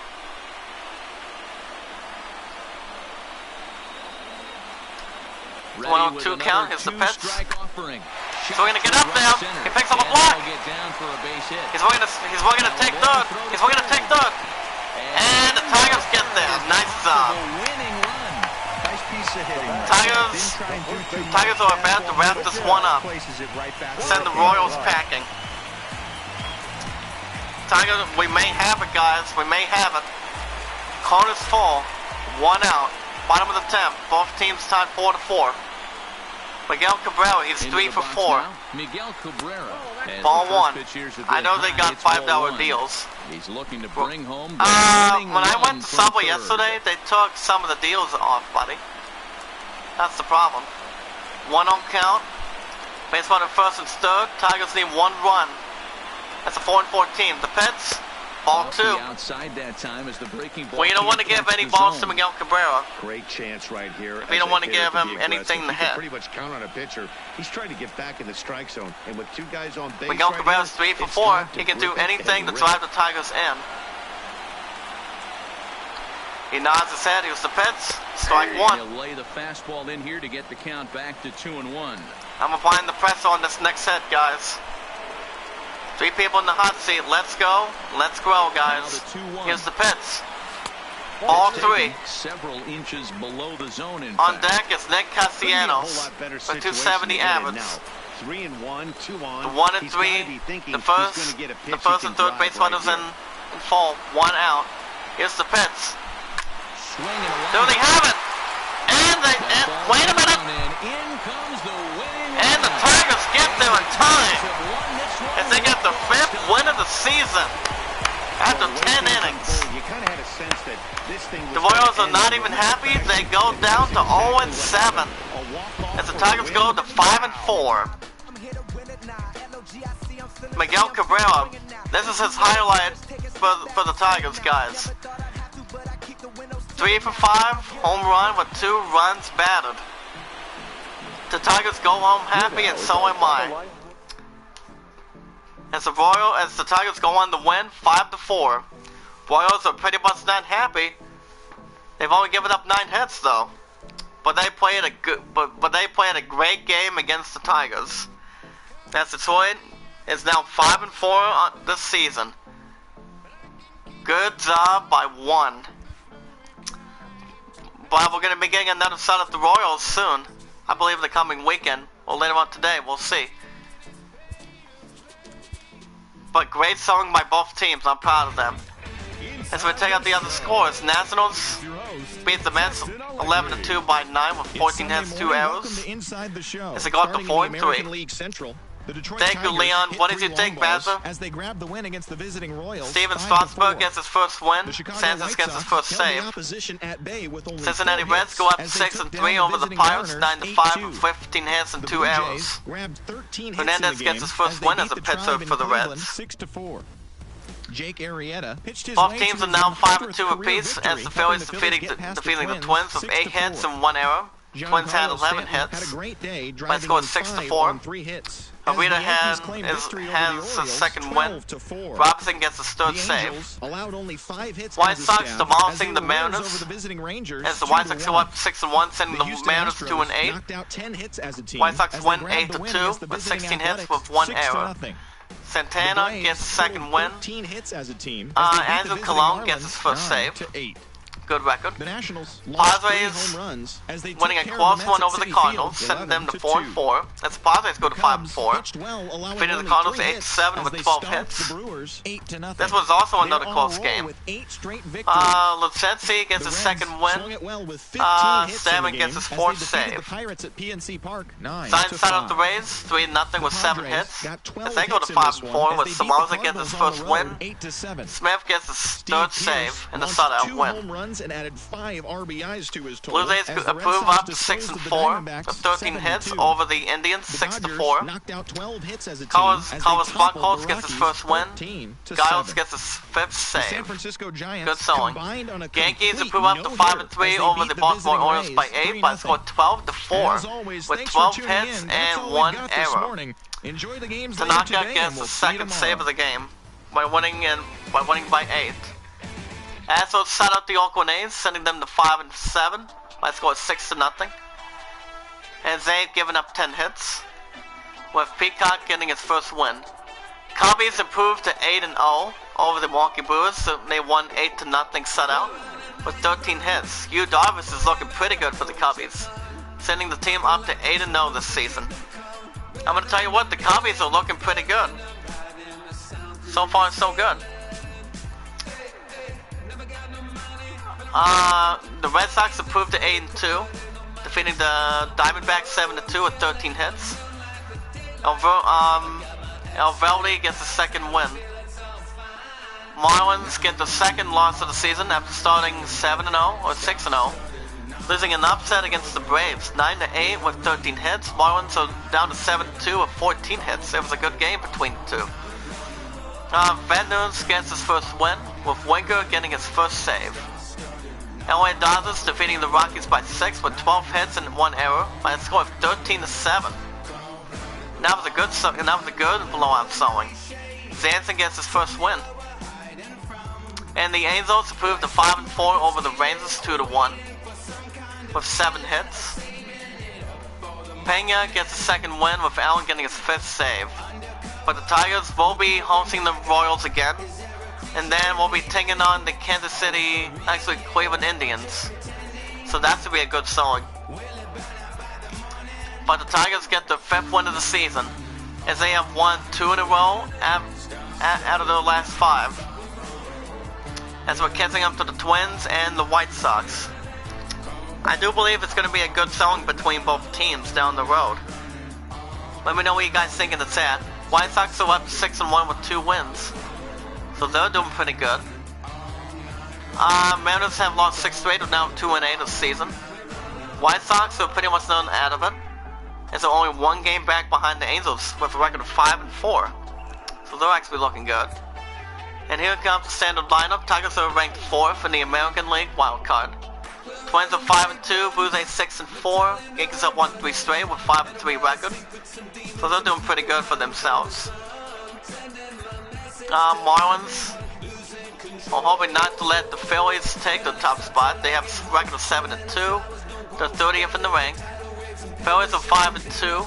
B: Ready
A: 1-2
B: with
A: count.
B: another
A: Here's the pitch.
B: 2-strike offering.
A: He's going to get up there. He picks up a block. He's going to take third. He's going to take third. And the Tigers get there. Nice job.
B: Winning run.
D: Nice piece of hitting.
A: Tigers are about to wrap this one up. Send the Royals packing. Tigers, we may have it, guys. We may have it. Corners full. 1 out. Bottom of the 10th. Both teams tied 4 to 4. Miguel Cabrera, he's 3 for 4.
B: Miguel Cabrera.
A: Ball 1. I know they got $5 deals.
B: He's looking to bring home
A: When I went to Subway yesterday, they took some of the deals off, buddy. That's the problem. 1 on count. Base runner first and third. Tigers need 1 run. That's a 4 and 14. The pitch. Ball 2.
B: Outside that time as the breaking ball.
A: Well, you don't want to give any balls to Miguel Cabrera.
C: Great chance right here.
A: If you don't want to give him anything to hit.
C: Pretty much count on a pitcher. He's trying to get back in the strike zone, and with 2 guys on base,
A: Miguel
C: right
A: Cabrera's
C: here,
A: 3 for
C: it's
A: 4.
C: time to
A: He can do
C: grip it
A: anything
C: and
A: to
C: rip
A: drive
C: it.
A: the Tigers in. He nods his head. Here's the pitch. Strike 1.
B: He'll lay the fastball in here to get the count back to 2-1.
A: I'm applying the pressure on this next hit, guys. 3 people in the hot seat. Let's go. Let's grow, guys. Here's the pitch. Ball 3.
B: Several inches below the zone.
A: On deck is Nick
C: Couldn't be a whole
A: Castellanos
C: lot better
A: for
C: situation
A: 270
C: to get in
A: average.
C: now. 3 and 1, 2 on.
A: The 1 and
C: He's gotta
A: 3.
C: be thinking
A: The
C: he's
A: first
C: gonna get a pitch he
A: and
C: can
A: third
C: drive
A: base runners
C: right
A: in full. 1 out. Here's the pitch. There they have it. And wait a minute. And the Tigers get there in time. As they get the 5th win of the season after 10 innings.
C: You kind of had a sense that this thing was
A: The Royals are
C: gonna
A: not
C: end
A: even
C: with a
A: happy.
C: back-
A: They go down to 0 and 7.
C: A walk-off
A: As the
C: or a
A: Tigers go
C: win.
A: to 5 and 4. Miguel Cabrera, this is his highlight for the Tigers, guys. 3 for 5, home run with 2 runs batted. The Tigers go home happy, and so am I. As the Tigers go on to win 5-4. Royals are pretty much not happy. They've only given up 9 hits though. But they played a great game against the Tigers. As Detroit is now 5-4 this season. Good job by 1. But we're going to be getting another shot at the Royals soon. I believe the coming weekend, or later on today, we'll see. But great showing by both teams, I'm proud of them. As we take out the other scores, Nationals beat the Mets 11-2 by 9 with 14 hits, 2 errors. As they go up to 4-3. Thank you, Leon. What did you think, Bazza?
F: As they grab the win against the visiting Royals.
A: Steven Strasburg gets his first win. Sanchez gets his first save. Cincinnati Reds go up 6-3 over the Pirates, 9-5 with 15 hits and 2 errors. Hernandez gets his first win as a pitcher for the Reds.
F: Jake Arrieta pitched his
A: Both teams are now 5-2 apiece as the Phillies defeating the Twins with 8 hits and 1 error. Twins had 11 hits. By score 6-4. Arrieta has his second win. Robinson gets his third save. White Sox demolishing the Mariners as the White Sox go up 6-1, sending the Mariners 2-8. White Sox win 8-2 with 16 hits with 1 error. Santana gets his second win. Andrew Colon gets his first save. Good record. Padres winning a close one over the Cardinals, sending them to 4-4. As the Padres go to 5-4. Defeating the Cardinals 8-7 with 12 hits. This was also another close game. Lucchesi gets his second win. Salmon gets his fourth save. Giants side out the Rays 3-0 with 7 hits. As they go to 5-4 with Samardzija gets his first win. Smith gets his third save in the shutout win.
F: And added 5 RBIs to his
A: total. Blue Jays improve up to 6-4 with 13 hits over the Indians, 6-4.
F: Knocked out 12 hits as a team.
A: Carlos Buckholz gets his first win. Giles gets his 5th save.
F: San Francisco Giants
A: good sewing. Yankees improve up to 5-3 over the Baltimore Orioles by 8 by score 12-4 with 12 hits and 1 error. Tanaka gets the second save of the game by winning by 8. Astros sat out the Oakland A's, sending them to 5-7 by a score of 6-0. And they've given up 10 hits, with Peacock getting his first win. Cubbies improved to 8-0 over the Milwaukee Brewers, so they won 8-0 shutout with 13 hits. Yu Darvish is looking pretty good for the Cubbies, sending the team up to 8-0 this season. I'm gonna tell you what, the Cubbies are looking pretty good. So far, so good. The Red Sox improved to 8-2, defeating the Diamondbacks 7-2 with 13 hits. Elveldi gets the second win. Marlins get the second loss of the season after starting 7-0 or 6-0, losing an upset against the Braves 9-8 with 13 hits. Marlins are down to 7-2 with 14 hits. It was a good game between the two. Van Nuys gets his first win, with Winker getting his first save. LA Dodgers defeating the Rockies by 6 with 12 hits and 1 error by a score of 13-7. That was a good blowout showing. Jansen gets his first win. And the Angels improved to 5-4 over the Rangers 2-1 with 7 hits. Pena gets a second win with Allen getting his 5th save. But the Tigers will be hosting the Royals again. And then we'll be taking on the Cleveland Indians. So that should be a good showing. But the Tigers get their 5th win of the season, as they have won 2 in a row out of their last 5. As we're catching up to the Twins and the White Sox. I do believe it's going to be a good showing between both teams down the road. Let me know what you guys think in the chat. White Sox are up 6-1 with 2 wins. So they're doing pretty good. Mariners have lost 6 straight, are now 2-8 this season. White Sox are pretty much done out of it, as they're only 1 game back behind the Angels with a record of 5-4. So they're actually looking good. And here comes the standard lineup. Tigers are ranked 4th in the American League wildcard. Twins are 5-2, Blues Jays 6-4, Yankees have won 3 straight with 5-3 record. So they're doing pretty good for themselves. Marlins are hoping not to let the Phillies take the top spot. They have a record of 7-2. They're 30th in the rank. Phillies are 5-2,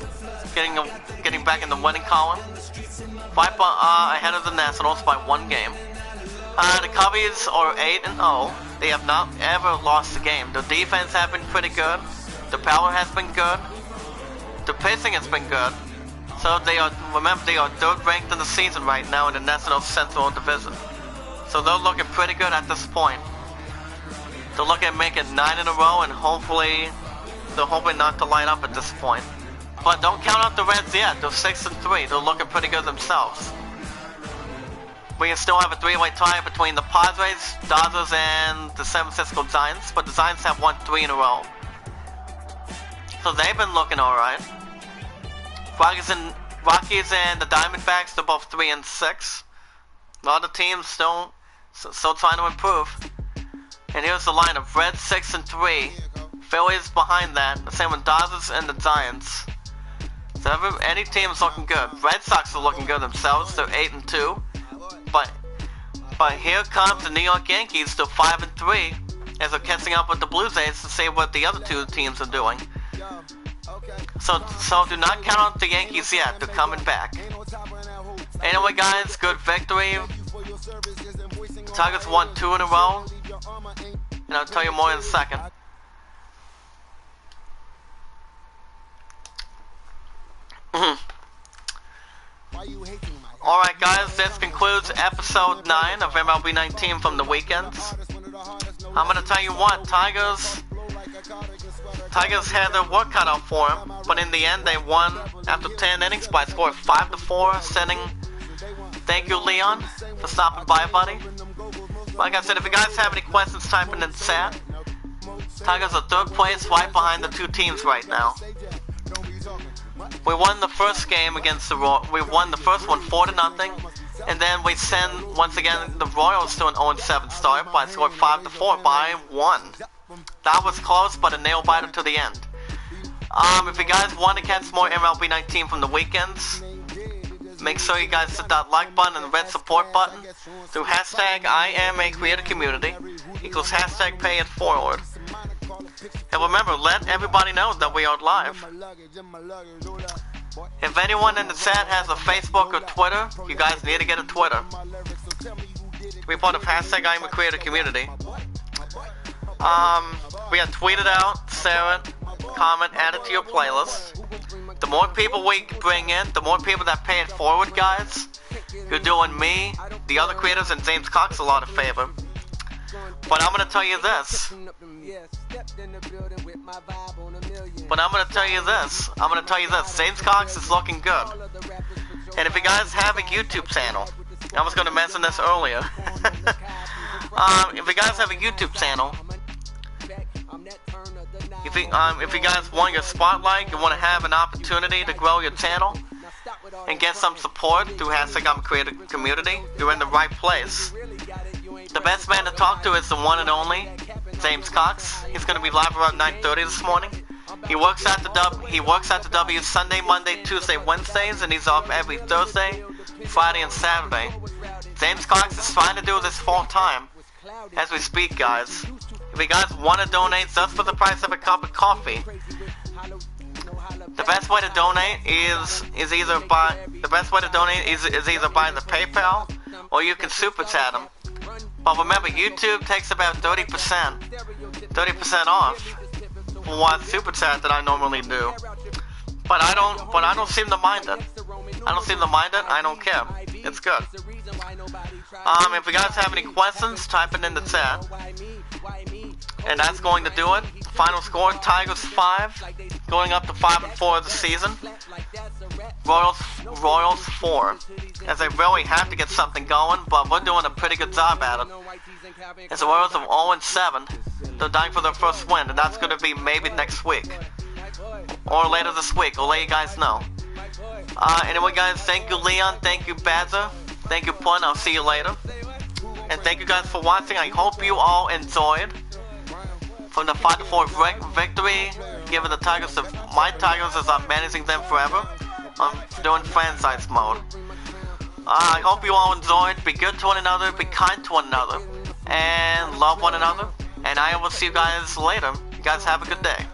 A: getting back in the winning column. Ahead of the Nationals by 1 game. The Cubbies are 8-0. They have not ever lost a game. The defense have been pretty good. The power has been good. The pitching has been good. So they are 3rd ranked in the season right now in the National Central Division. So they're looking pretty good at this point. They're looking at making 9 in a row, and hopefully they're hoping not to line up at this point. But don't count out the Reds yet. They're 6-3. They're looking pretty good themselves. We can still have a 3-way tie between the Padres, Dodgers, and the San Francisco Giants, but the Giants have won 3 in a row. So they've been looking alright. Rockies and the Diamondbacks, they're both 3-6. A lot of teams still trying to improve. And here's the lineup: Reds 6-3, Phillies behind that, the same with Dodgers and the Giants. So any team is looking good. Red Sox are looking good themselves. They're 8-2. But here comes the New York Yankees. They're 5-3, as they're catching up with the Blue Jays to see what the other 2 teams are doing. So do not count out the Yankees yet. They're coming back. Anyway, guys, good victory. Tigers won 2 in a row, and I'll tell you more in a second. Alright, guys, this concludes episode 9 of MLB 19 from the weekends. I'm gonna tell you what, Tigers had their work cut out for them, but in the end they won after 10 innings by a score of 5-4, sending thank you, Leon, for stopping by, buddy. Like I said, if you guys have any questions, type in the chat. Tigers are 3rd place, right behind the 2 teams right now. We won the first game against the Royals. We won the first one 4-0, and then we send once again the Royals to an 0-7 start by a score of 5-4 by 1. That was close, but a nail biter to the end. If you guys want to catch more MLB 19 from the weekends, make sure you guys hit that like button and the red support button through hashtag #IamACreatorCommunity equals hashtag #PayItForward. And remember, let everybody know that we are live. If anyone in the chat has a Facebook or Twitter, you guys need to get a Twitter. Be part of hashtag #IamACreatorCommunity. We have tweeted out, share it, comment, add it to your playlist. The more people we bring in, the more people that pay it forward, guys. You're doing me, the other creators, and James Cox a lot of favor. But I'm gonna tell you this. James Cox is looking good. And if you guys have a YouTube channel, I was gonna mention this earlier. If you guys have a YouTube channel, if you guys want your spotlight, you want to have an opportunity to grow your channel and get some support through hashtag #IamACreatorCommunity, you're in the right place. The best man to talk to is the one and only James Cox. He's going to be live around 9:30 this morning. He works at the W Sunday, Monday, Tuesday, Wednesdays, and he's off every Thursday, Friday, and Saturday. James Cox is trying to do this full time as we speak, guys. If you guys want to donate just for the price of a cup of coffee, the best way to donate is either by the PayPal, or you can super chat them. But remember, YouTube takes about 30% off for one super chat that I normally do. But I don't seem to mind it. I don't care. It's good. If you guys have any questions, type it in the chat. And that's going to do it. Final score, Tigers 5, going up to 5-4 of the season. Royals 4. As they really have to get something going, but we're doing a pretty good job at it. As the Royals are 0-7, they're dying for their first win, and that's going to be maybe next week. Or later this week, I'll let you guys know. Anyway, guys, thank you, Leon. Thank you, Badger. Thank you, Pun. I'll see you later. And thank you guys for watching. I hope you all enjoyed. from the 5-4 victory, giving the Tigers to my Tigers as I'm managing them forever. I'm doing franchise mode. I hope you all enjoyed. Be good to one another, be kind to one another, and love one another. And I will see you guys later. You guys have a good day.